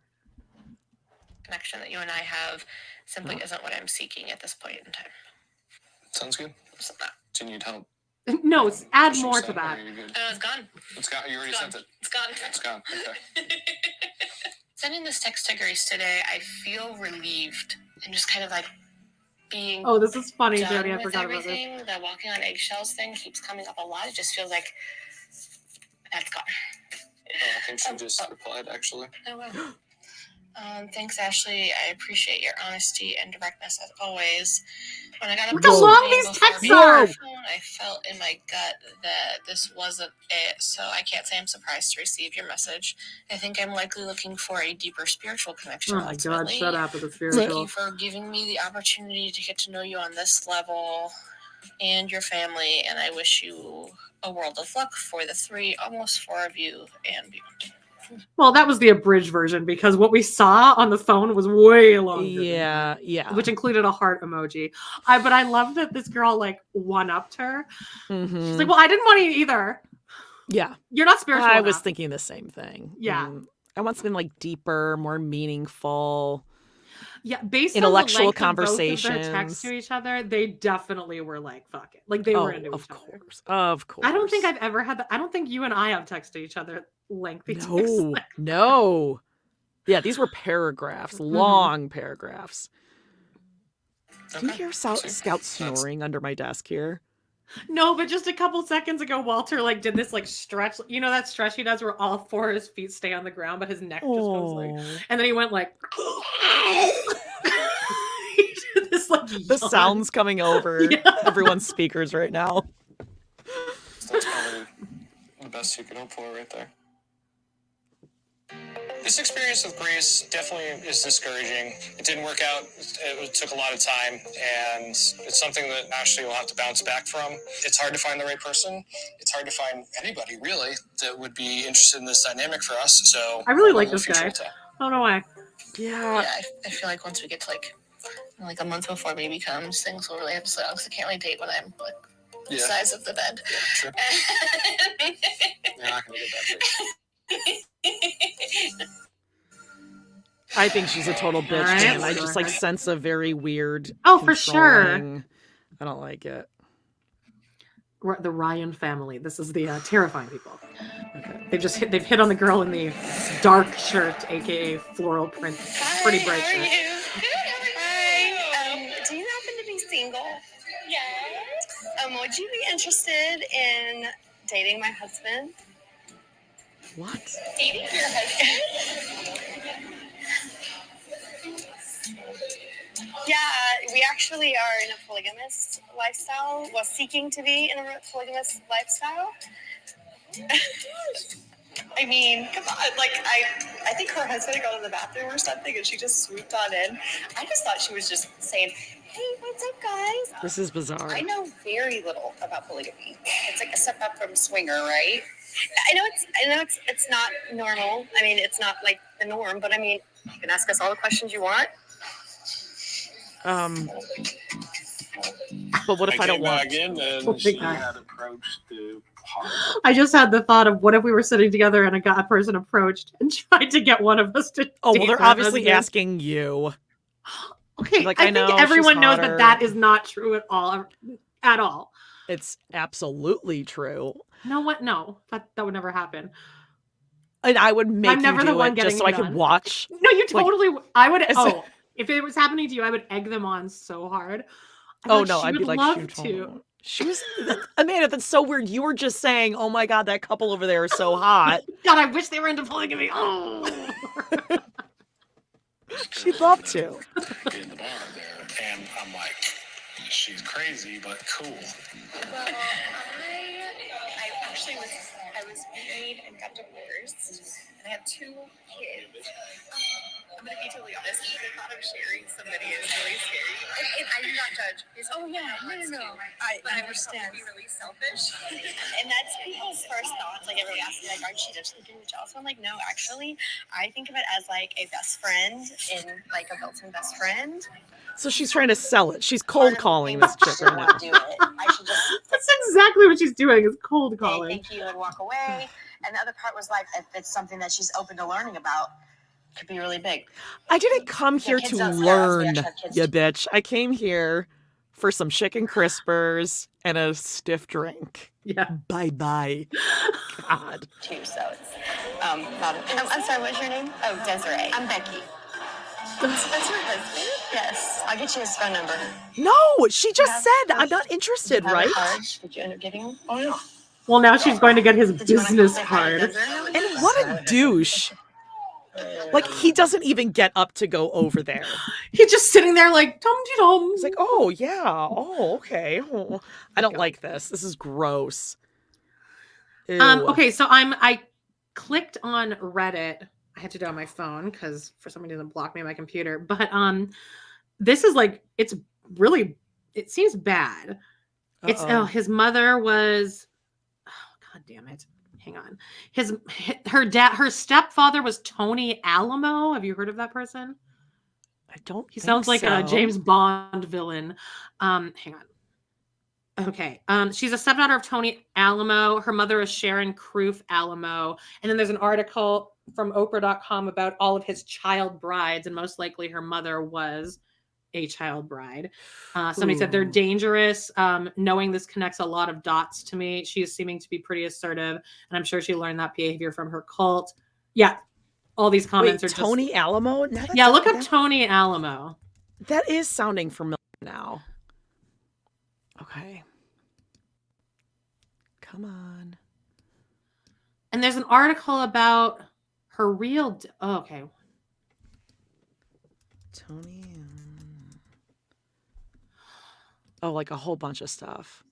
Connection that you and I have simply isn't what I'm seeking at this point in time. Sounds good. Do you need help? No, add more to that. It's gone. It's gone. You already sent it. It's gone. It's gone. Okay. Sending this text to Grace today, I feel relieved and just kind of like being this is funny, Jody. I forgot about this. The walking on eggshells thing keeps coming up a lot. It just feels like that's gone. I think she just replied, actually. Oh, wow. Thanks, Ashley. I appreciate your honesty and directness as always. When I got Look how long these texts are. I felt in my gut that this wasn't it, so I can't say I'm surprised to receive your message. I think I'm likely looking for a deeper spiritual connection. Oh my God, shut up with the spiritual. Thank you for giving me the opportunity to get to know you on this level and your family, and I wish you a world of luck for the 3, almost 4 of you and beyond. Well, that was the abridged version because what we saw on the phone was way longer. Yeah. Which included a heart emoji. But I love that this girl like one-upped her. Mm-hmm. She's like, well, I didn't want it either. Yeah. You're not spiritual I enough. was thinking the same thing. Yeah. I want something like deeper, more meaningful. Yeah, based intellectual on the conversations. Both of their texts to each other, they definitely were like, fuck it. Like they were into each other. Of course. I don't think I've ever had that. I don't think you and I have texted each other lengthy texts. No. Yeah, these were paragraphs, long paragraphs. Do you hear Scout snoring under my desk here? No, but just a couple seconds ago, Walter like did this like stretch. You know that stretch he does where all 4 of his feet stay on the ground, but his neck just goes like, and then he went like, he did this like the sounds coming over everyone's speakers right now. That's probably the best you can hope for right there. This experience with Grace definitely is discouraging. It didn't work out. It took a lot of time, and it's something that Ashley will have to bounce back from. It's hard to find the right person. It's hard to find anybody, really, that would be interested in this dynamic for us. So I really like this guy. I don't know why. Yeah. I feel like once we get to like a month before baby comes, things will really have to slow down because I can't really date when I'm like the size of the bed. Yeah, sure. You're not going to get that big. I think she's a total bitch, man. I just like sense a very weird. Oh, for sure. I don't like it. The Ryan family. This is the terrifying people. Okay. They've hit on the girl in the dark shirt, aka floral print, pretty bright shirt. How are you? Hi. Do you happen to be single? Yes. Would you be interested in dating my husband? What? Dating your husband? Yeah, we actually are in a polygamous lifestyle. Well, seeking to be in a polygamous lifestyle. I mean, come on. Like, I think her husband had gone to the bathroom or something, and she just swooped on in. I just thought she was just saying, "Hey, what's up, guys?" This is bizarre. I know very little about polygamy. It's like a step up from swinger, right? I know it's not normal. I mean, it's not like the norm, but I mean, you can ask us all the questions you want. But what if I don't want? She had approached the I just had the thought of what if we were sitting together and a person approached and tried to get one of us to. Oh well, they're obviously asking you. Okay, like, I think everyone knows that is not true at all. At all. It's absolutely true. No, what? No, that would never happen. And I would make I'm never you do the one it getting just so I could watch. No, you totally. Like, I would. Oh, if it was happening to you, I would egg them on so hard. I'd be like, love to. She was Amanda. That's so weird. You were just saying, "Oh my god, that couple over there is so hot." God, I wish they were into polygamy. Oh, she'd love to. In the bar there, and I'm like, she's crazy, but cool. Well, I was married and got divorced, and I have 2 kids. I'm gonna be totally honest. The thought of sharing somebody is really scary. And I do not judge. Oh yeah, no. I understand. Be really selfish, and that's people's first thoughts. Like everybody asks me, like, aren't you just thinking of jealous? I'm like, no, actually, I think of it as like a best friend in like a built-in best friend. So she's trying to sell it. She's cold calling this chick right now. I should just. That's exactly what she's doing. Is cold calling. Thank you and walk away. And the other part was like, if it's something that she's open to learning about, it could be really big. I didn't come here to learn, you bitch. I came here for some chicken crispers and a stiff drink. Yeah. Bye. God. Too, so it's I'm sorry, what's your name? Oh, Desiree. I'm Becky. That's your husband? Yes. I'll get you his phone number. No, she just said I'm not interested, right? Did you end up getting him? Oh, no. Well, now she's going to get his business card. And what a douche. Like, he doesn't even get up to go over there. He's just sitting there like, dum-de-dum. He's like, oh, yeah. Oh, okay. Oh, I don't like this. This is gross. Ew. Okay, so I clicked on Reddit. I had to do it on my phone because for some reason it blocked me on my computer. But this is like, it seems bad. It's his mother was, oh god damn it. Hang on. Her stepfather was Tony Alamo. Have you heard of that person? I don't. He sounds like a James Bond villain. Hang on. Okay. She's a stepdaughter of Tony Alamo. Her mother is Sharon Croof Alamo. And then there's an article from Oprah.com about all of his child brides, and most likely her mother was a child bride. Somebody said they're dangerous. Knowing this connects a lot of dots to me. She is seeming to be pretty assertive, and I'm sure she learned that behavior from her cult. Yeah, all these comments are Tony Alamo. Yeah, look up Tony Alamo. That is sounding familiar now. Okay, come on. And there's an article about her real. Oh, okay. Tony. Oh, like a whole bunch of stuff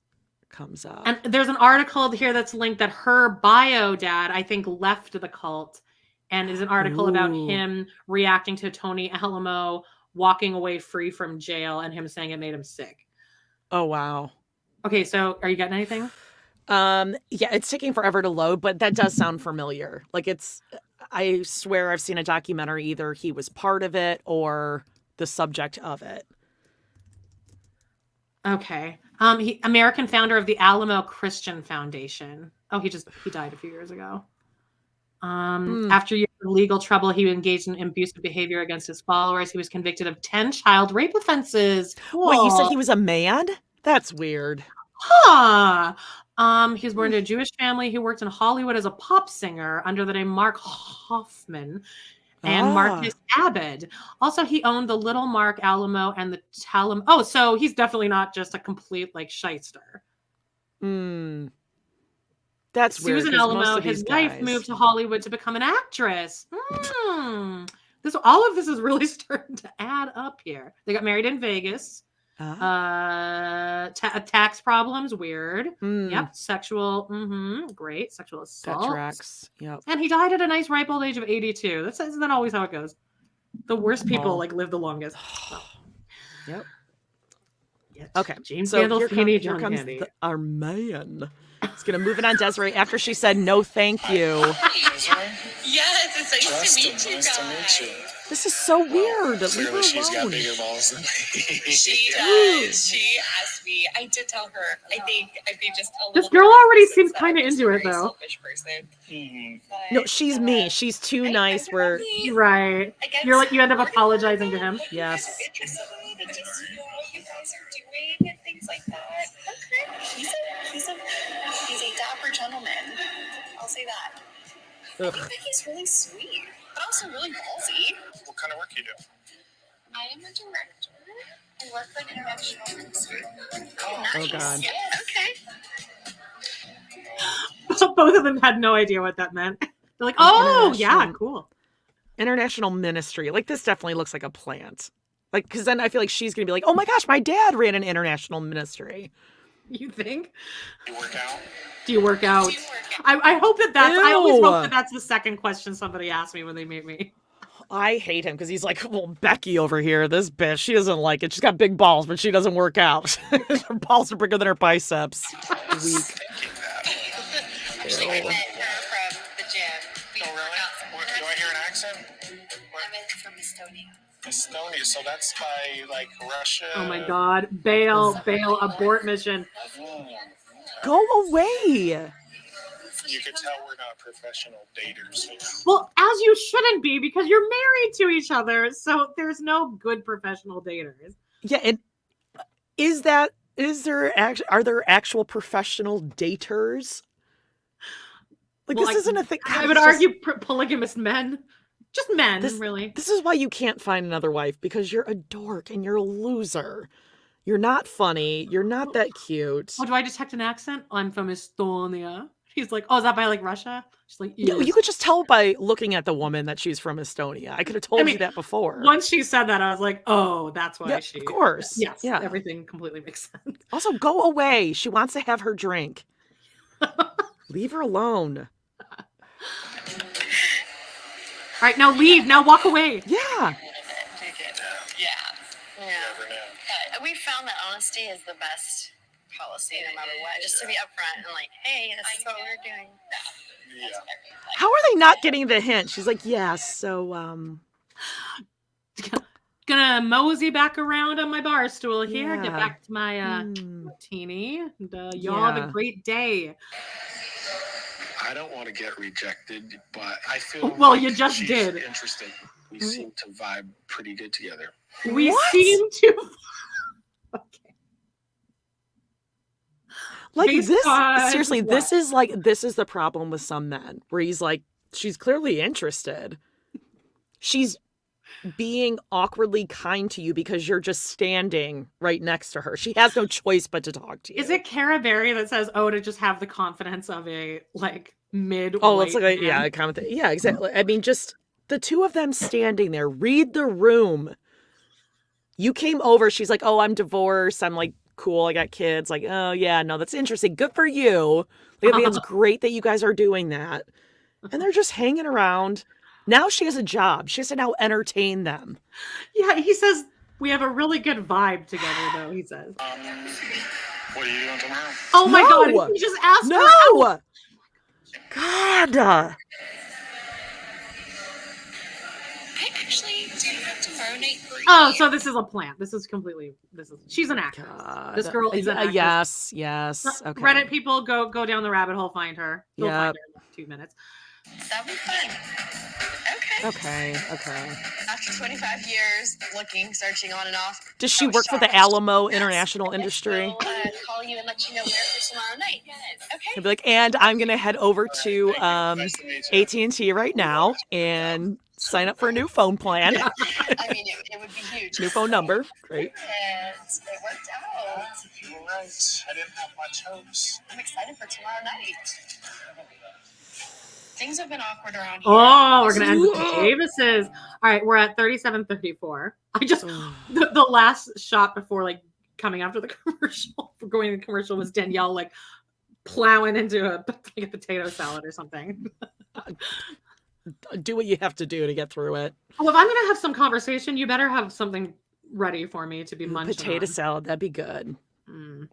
comes up. And there's an article here that's linked that her bio dad, I think, left the cult, and is an article about him reacting to Tony Alamo walking away free from jail and him saying it made him sick. Oh, wow. Okay, so are you getting anything? Yeah, it's taking forever to load, but that does sound familiar. Like I swear I've seen a documentary, either he was part of it or the subject of it. Okay. American founder of the Alamo Christian Foundation. Oh, he died a few years ago. After years of legal trouble, he engaged in abusive behavior against his followers. He was convicted of 10 child rape offenses. Cool. Wait, you said he was a man? That's weird. Huh. He was born to a Jewish family. He worked in Hollywood as a pop singer under the name Mark Hoffman and Marcus Abed. Also, he owned the Little Mark Alamo and the Talam. Oh, so he's definitely not just a complete like shyster. That's weird. Susan Alamo, his wife, moved to Hollywood to become an actress. All of this is really starting to add up here. They got married in Vegas. Tax problems, weird. Yep. Sexual, great. Sexual assault. That tracks. Yep. And he died at a nice ripe old age of 82. That's not always how it goes. The worst people like live the longest. So. Yep. Yet, okay. James so here comes Kennedy. Our man. He's going to move it on Desiree after she said no thank you. Yes, it's nice to meet you guys. This is so weird. Leave her alone. She's got bigger balls than me. She does. She asked me. I did tell her. I think just a little. This girl already seems kind of into it, though. Selfish person. No, she's me. She's too nice. We're right. You're like you end up apologizing to him. Yes. You guys are doing and things like that. Okay. He's a dapper gentleman. I'll say that. I think that he's really sweet, but also really ballsy. What kind of work you do? I am a director. I work for an international ministry. Oh, nice. God. Yeah, okay. Both of them had no idea what that meant. They're like, oh, yeah, cool. International ministry. Like, this definitely looks like a plant. Like, because then I feel like she's going to be like, oh my gosh, my dad ran an international ministry. You think? Do you work out? Do you work out? I hope that's, I always hope that that's the second question somebody asks me when they meet me. I hate him because he's like, well, Becky over here, this bitch, she doesn't like it. She's got big balls, but she doesn't work out. Her balls are bigger than her biceps. Weak. Actually, I met her from the gym. Oh, really? Do I hear an accent? I'm from Estonia. Estonia, so that's by like Russia. Oh my God. Bail, abort mission. Go away. You could tell we're not professional daters. Well, as you shouldn't be because you're married to each other. So there's no good professional daters. Yeah, and are there actual professional daters? Like, well, this isn't a thing. I would argue polygamous men. Just men, really. This is why you can't find another wife, because you're a dork and you're a loser. You're not funny. You're not that cute. Oh, do I detect an accent? I'm from Estonia. He's like, oh, is that by like Russia? She's like, yes. No, you could just tell by looking at the woman that she's from Estonia. I could have told you that before. Once she said that, I was like, oh, that's why she. Of course. Yes. Yeah. Everything completely makes sense. Also, go away. She wants to have her drink. Leave her alone. All right, now leave. Now walk away. Yeah. We found that honesty is the best policy no matter what. Just to be upfront and like, hey, this is what we're doing. Yeah. How are they not getting the hint? She's like, yeah, so gonna mosey back around on my bar stool here. Get back to my martini. And, y'all have a great day. I don't want to get rejected, but I feel well, you just did. Interesting. We seem to vibe pretty good together. We seem to. Okay. Like this, seriously, this is the problem with some men, where he's like, she's clearly interested. She's being awkwardly kind to you because you're just standing right next to her. She has no choice but to talk to you. Is it Cara Berry that says, oh, to just have the confidence of a like mid? Oh, it's like a comment. Yeah, exactly. I mean, just the two of them standing there. Read the room. You came over. She's like, oh, I'm divorced. I'm like cool, I got kids. Like, oh yeah, no, that's interesting. Good for you. Like, I think it's great that you guys are doing that. And they're just hanging around. Now she has a job. She has to now entertain them. Yeah, he says we have a really good vibe together, though, he says. What are you doing tomorrow? Oh my God, he just asked her out. God. I actually do have tomorrow night free. Oh, so this is a plant. She's an actress. God. This girl is an actress. Yes. Okay. Reddit people, go down the rabbit hole, find her. You'll find her in like 2 minutes. That'll be fun. Okay. After 25 years searching on and off. Does she work for the Alamo International Industry? I'll call you and let you know where for tomorrow night. Okay. I'd be like, and I'm gonna head over to AT&T right now and sign up for a new phone plan. I mean, it would be huge. New phone number. Great. And it worked out. You were right. I didn't have much hopes. I'm excited for tomorrow night. Things have been awkward around here. Oh, we're gonna end with the Davises. All right, we're at 37:34. I just the last shot before like coming after the commercial, for going to the commercial, was Danielle like plowing into a potato salad or something. Do what you have to do to get through it. Oh, if I'm gonna have some conversation, you better have something ready for me to be munching Potato on. salad, that'd be good.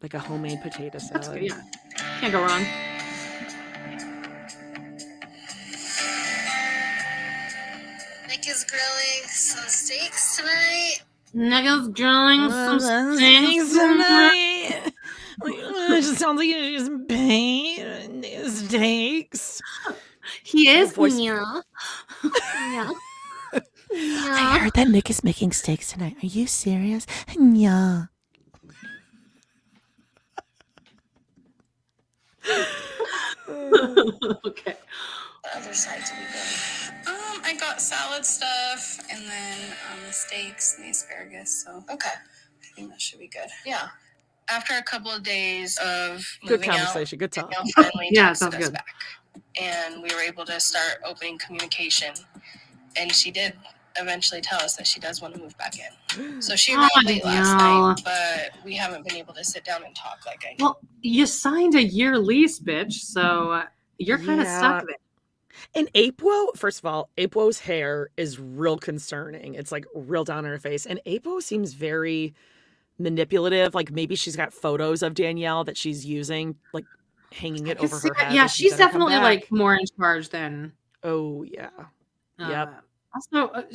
Like a homemade potato salad. That's good, yeah. Can't go wrong. Nick is grilling some steaks tonight. Nick is grilling some steaks tonight. It just sounds like he's just pain steaks. He is. Yeah. I heard that Nick is making steaks tonight. Are you serious? Yeah. Okay. The other sides will be good. I got salad stuff and then the steaks and the asparagus. So Okay. I think that should be good. Yeah. After a couple of days of Good moving conversation. Good talk. Danielle finally Yeah, texted sounds us good. back. And we were able to start opening communication. And she did eventually tell us that she does want to move back in. So she wrote late last night, but we haven't been able to sit down and talk like I know. Well, you signed a year lease, bitch, so you're kind of stuck there. And Apo, first of all, Apo's hair is real concerning. It's like real down on her face. And Apo seems very manipulative. Like maybe she's got photos of Danielle that she's using, like hanging it over her head. Yeah, she's definitely like more in charge than. Oh, yeah. Yep. Also,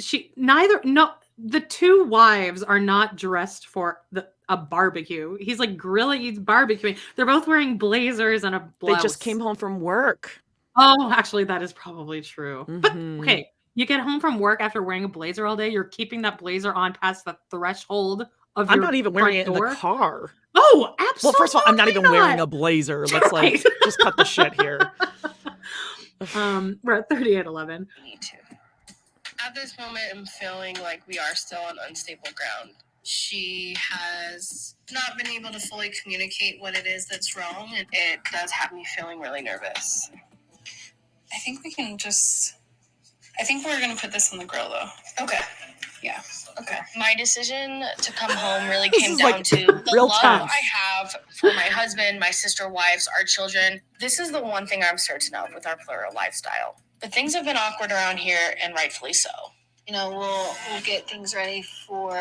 the two wives are not dressed for a barbecue. He's like grilling, he's barbecuing. They're both wearing blazers and a blouse. They just came home from work. Oh, actually, that is probably true. But okay, you get home from work after wearing a blazer all day, you're keeping that blazer on past the threshold of I'm your not even wearing it in door? the car. Oh, absolutely. Well, first of all, I'm not even wearing a blazer. Let's like just cut the shit here. We're at 38:11. Me too. At this moment, I'm feeling like we are still on unstable ground. She has not been able to fully communicate what it is that's wrong, and it does have me feeling really nervous. I think we're going to put this on the grill though. Okay. Yeah. Okay. My decision to come home really This came is down like to the real love tough. I have for my husband, my sister wives, our children. This is the one thing I'm certain of with our plural lifestyle. But things have been awkward around here, and rightfully so. You know, we'll get things ready for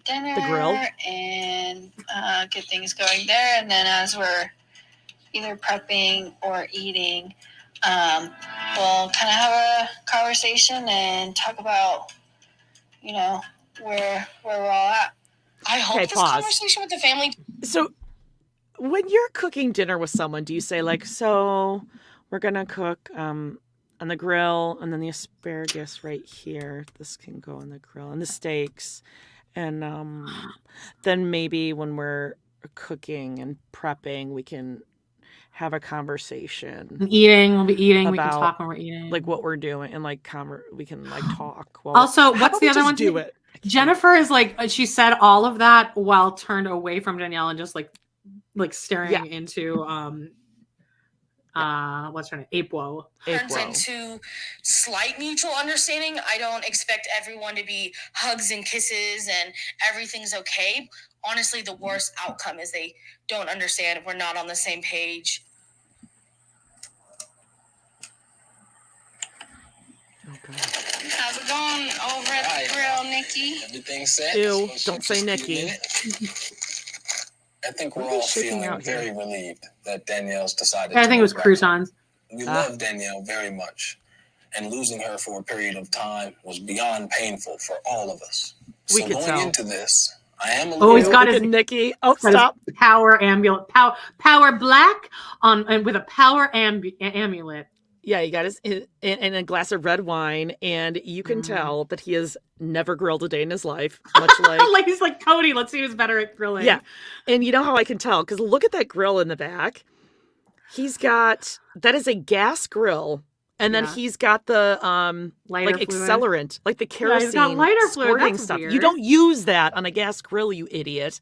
dinner, The grill. and get things going there. And then as we're either prepping or eating, we'll kind of have a conversation and talk about, you know, where we're all at. I hope this pause. conversation with the family. So when you're cooking dinner with someone, do you say like, so we're going to cook on the grill and then the asparagus right here. This can go on the grill and the steaks. And then maybe when we're cooking and prepping, we can have a conversation. We'll be eating. We can talk when we're eating. Like what we're doing and like we can like talk. Also, what's the other one? Do it. Jennifer is like, she said all of that while turned away from Danielle and just like staring into what's her name? Apo. Turns into slight mutual understanding. I don't expect everyone to be hugs and kisses and everything's okay. Honestly, the worst outcome is they don't understand. We're not on the same page. How's it going over at the grill, Nikki? Everything's set. Ew, don't say Nikki. I think we're all feeling very relieved that Danielle's decided I think it was croutons. We love Danielle very much, and losing her for a period of time was beyond painful for all of us. We so could going tell. into this, I am a little... He's got his Nikki. Oh, stop. Power amulet. Power black and with a power amulet. Yeah, he got his in a glass of red wine, and you can tell that he has never grilled a day in his life. Much like he's like Cody. Let's see who's better at grilling. Yeah, and you know how I can tell because look at that grill in the back. He's got that is a gas grill, and then he's got the lighter like fluid. Accelerant, like the kerosene he's got lighter fluid. squirting That's stuff. weird. You don't use that on a gas grill, you idiot.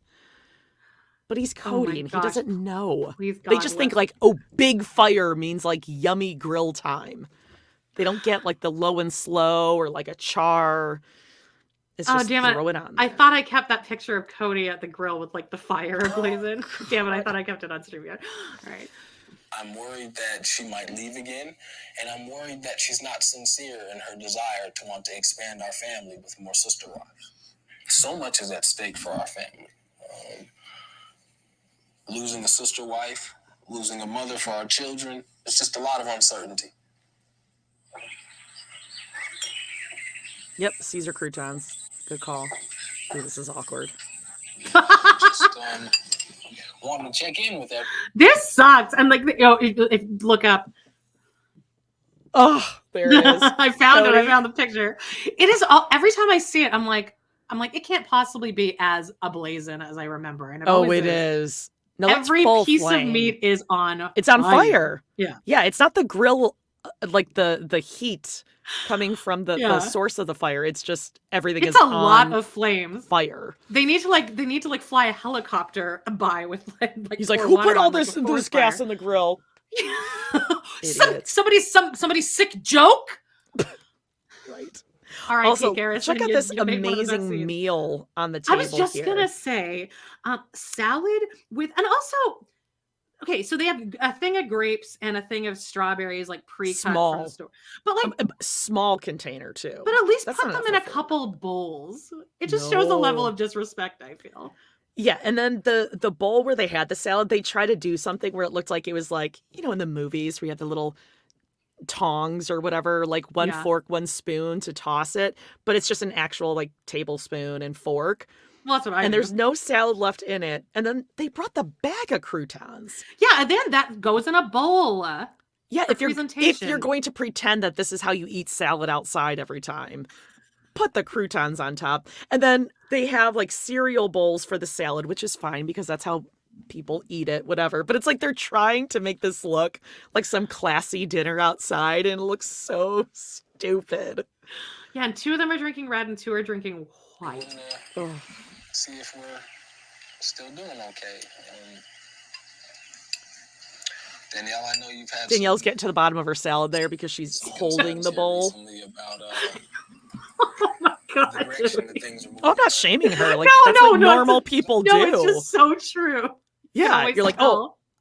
But he's Oh my Cody, and he gosh. doesn't know. Please, They God, just think like, oh, big fire means like yummy grill time. They don't get like the low and slow or like a char. It's just throw it on there. I thought I kept that picture of Cody at the grill with like the fire blazing. Damn it, I thought I kept it on StreamYard. All right. I'm worried that she might leave again, and I'm worried that she's not sincere in her desire to want to expand our family with more sister wives. So much is at stake for our family. Losing a sister wife, losing a mother for our children, it's just a lot of uncertainty. Yep, Caesar croutons. Good call. Ooh, this is awkward. Just wanting to check in with that. This sucks. And like, if look up. Oh, there it is. I found it. I found the picture. It is all. Every time I see it, I'm like, it can't possibly be as ablazing as I remember. And it is. No, every full piece flame. of meat is on. It's on fire. Yeah, yeah. It's not the grill, like the heat coming from the source of the fire. It's just everything. It's a lot of flames. Fire. They need to fly a helicopter by with like. He's like, who put all this gas in the grill? Somebody's sick joke. Right. All right. Also, Garrison, check out this amazing meal on the table. I was just gonna say, salad with, and also, okay, so they have a thing of grapes and a thing of strawberries, like pre-cut from the store, but like a small container too. But at least put them in a couple bowls. It just shows the level of disrespect, I feel. Yeah, and then the bowl where they had the salad, they try to do something where it looked like it was like, in the movies where you have the little tongs or whatever, like one fork, one spoon to toss it, but it's just an actual like tablespoon and fork. Well, that's what I And do. there's no salad left in it. And then they brought the bag of croutons. Yeah, and then that goes in a bowl. Yeah, if you're going to pretend that this is how you eat salad outside every time, put the croutons on top. And then they have like cereal bowls for the salad, which is fine because that's how people eat it, whatever. But it's like they're trying to make this look like some classy dinner outside, and it looks so stupid. Yeah, and 2 of them are drinking red and 2 are drinking white. See if we're still doing okay. Danielle, I know you've had Danielle's getting to the bottom of her salad there because she's holding the bowl. About, oh my god! I'm not shaming her. Like that's what normal people do. No, it's just so true. Yeah, you're like,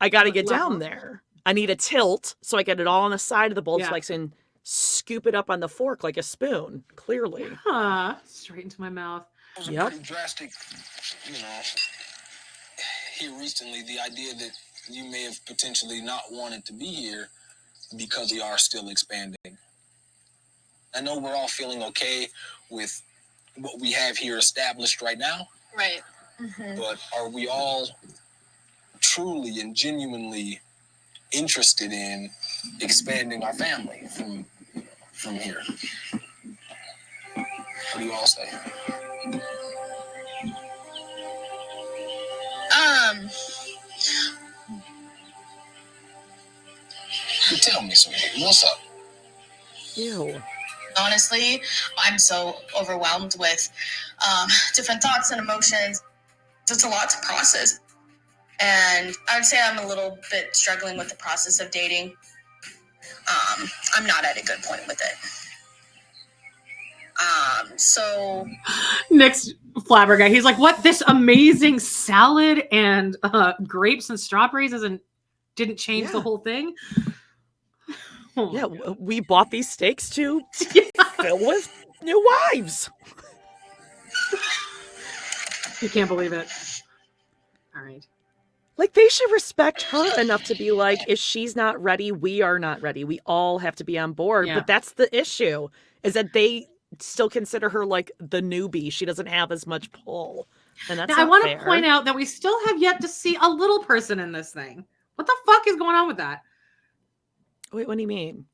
I got to get down there. I need a tilt so I get it all on the side of the bowl so I can scoop it up on the fork like a spoon. Clearly, straight into my mouth. It was a pretty drastic, here recently, the idea that you may have potentially not wanted to be here because we are still expanding. I know we're all feeling okay with what we have here established right now. Right. Mm-hmm. But are we all truly and genuinely interested in expanding our family from here? What do you all say? Tell me, sweetie, what's up? Ew. Honestly, I'm so overwhelmed with different thoughts and emotions. It's a lot to process. And I would say I'm a little bit struggling with the process of dating. I'm not at a good point with it. So Nick's flabbergasted. He's like, "What? This amazing salad and grapes and strawberries didn't change the whole thing?" Oh yeah, we bought these steaks to fill with new wives. You can't believe it. All right. Like, they should respect her enough to be like, if she's not ready, we are not ready. We all have to be on board. Yeah. But that's the issue, is that they still consider her like the newbie. She doesn't have as much pull. And that's now, I want to point out that we still have yet to see a little person in this thing. What the fuck is going on with that? Wait, what do you mean?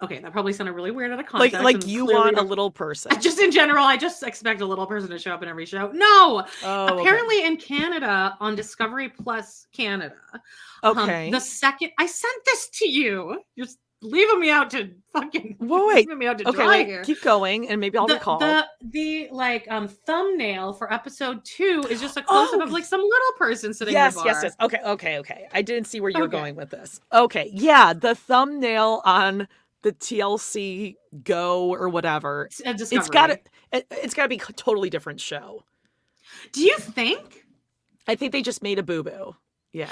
Okay, that probably sounded really weird out of context. Like you want a little person. Just in general, I just expect a little person to show up in every show. No! Oh, apparently in Canada, on Discovery Plus Canada. Okay. The second I sent this to you, you're leaving me out to fucking leaving me out to okay, dry wait, here. keep going and maybe I'll recall. The like thumbnail for episode 2 is just a close-up of like some little person sitting in a bar. Yes. Okay. I didn't see where you were going with this. Okay, yeah, the thumbnail on the TLC Go or whatever. It's got to be a totally different show. Do you think? I think they just made a boo-boo. Yeah.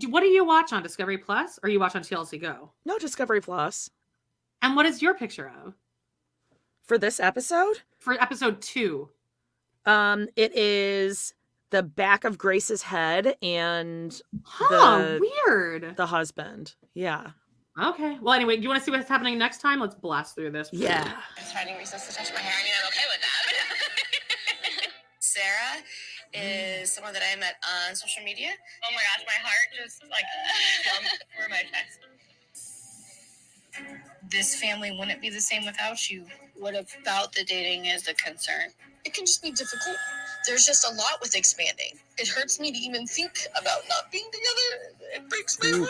What do you watch on Discovery Plus or you watch on TLC Go? No, Discovery Plus. And what is your picture of? For this episode? For episode 2. It is the back of Grace's head and weird. The husband. Yeah. Okay. Well, anyway, do you want to see what's happening next time? Let's blast through this. Yeah. I'm finding reasons to touch my hair. I mean, I'm okay with that. Sarah is someone that I met on social media. Oh my gosh, my heart just like jumped for my chest. This family wouldn't be the same without you. What about the dating is a concern? It can just be difficult. There's just a lot with expanding. It hurts me to even think about not being together. It breaks my heart.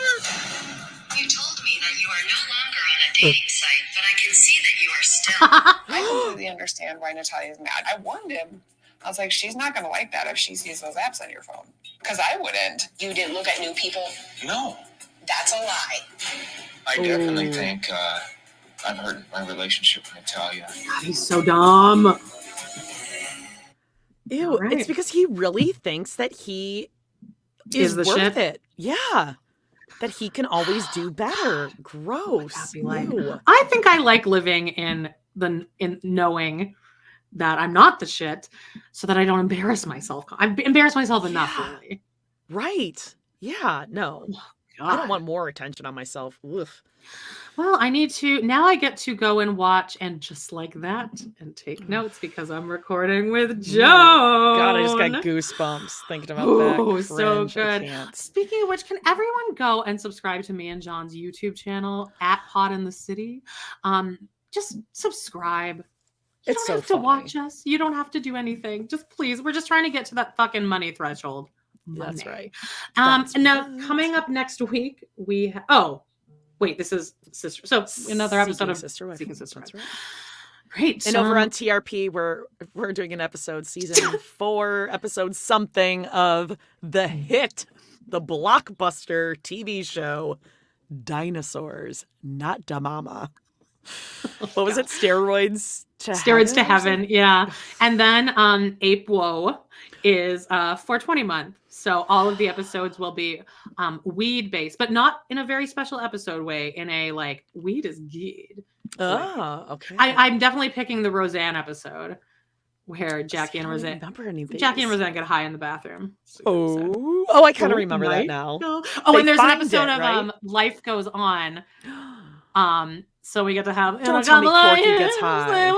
You told me that you are no longer on a dating site, but I can see that you are still. I completely understand why Natalia's mad. I warned him. I was like, she's not going to like that if she sees those apps on your phone. Because I wouldn't. You didn't look at new people? No. That's a lie. I definitely think I've hurt my relationship with Natalia. He's so dumb. Ew, right. It's because he really thinks that he is worth shit. It. Yeah. That he can always do better. Gross. I think I like living in knowing that I'm not the shit so that I don't embarrass myself. I've embarrassed myself enough, really. Right. Yeah, no. Oh, I don't want more attention on myself. Oof. Well, I get to go and watch and just like that and take notes because I'm recording with Joan. God, I just got goosebumps thinking about that. Oh, so good. Speaking of which, can everyone go and subscribe to me and John's YouTube channel at Pod in the City? Just subscribe. You don't have to watch us. You don't have to do anything. Just please. We're just trying to get to that fucking money threshold. That's right. And now coming up next week, we wait, this is Sister. So another episode of Sister Wife. Seeking Sister That's Wife. right. Great. And over on TRP, we're doing an episode, season 4, episode something of the blockbuster TV show, Dinosaurs, Not Da Mama. What was it? Steroids to Heaven. Yeah. And then Ape Woe is 420 month. So all of the episodes will be weed based, but not in a very special episode way, in a like weed is good. Oh, okay. I'm definitely picking the Roseanne episode where Jackie and Roseanne get high in the bathroom. I kind of remember that now. Oh, and there's an episode of Life Goes On. So we get to have. Don't tell me Corky gets high.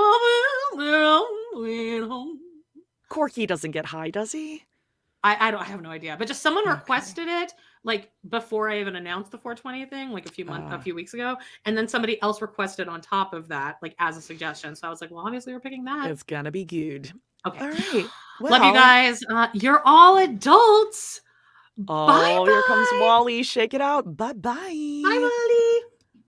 Corky doesn't get high, does he? I have no idea, but just someone requested it like before I even announced the 420 thing, like a few weeks ago, and then somebody else requested on top of that, like as a suggestion. So I was like, well, obviously we're picking that. It's gonna be good. Okay, all right. Well, love you guys. You're all adults. Oh, here comes Wally. Shake it out. Bye bye. Bye, Wally.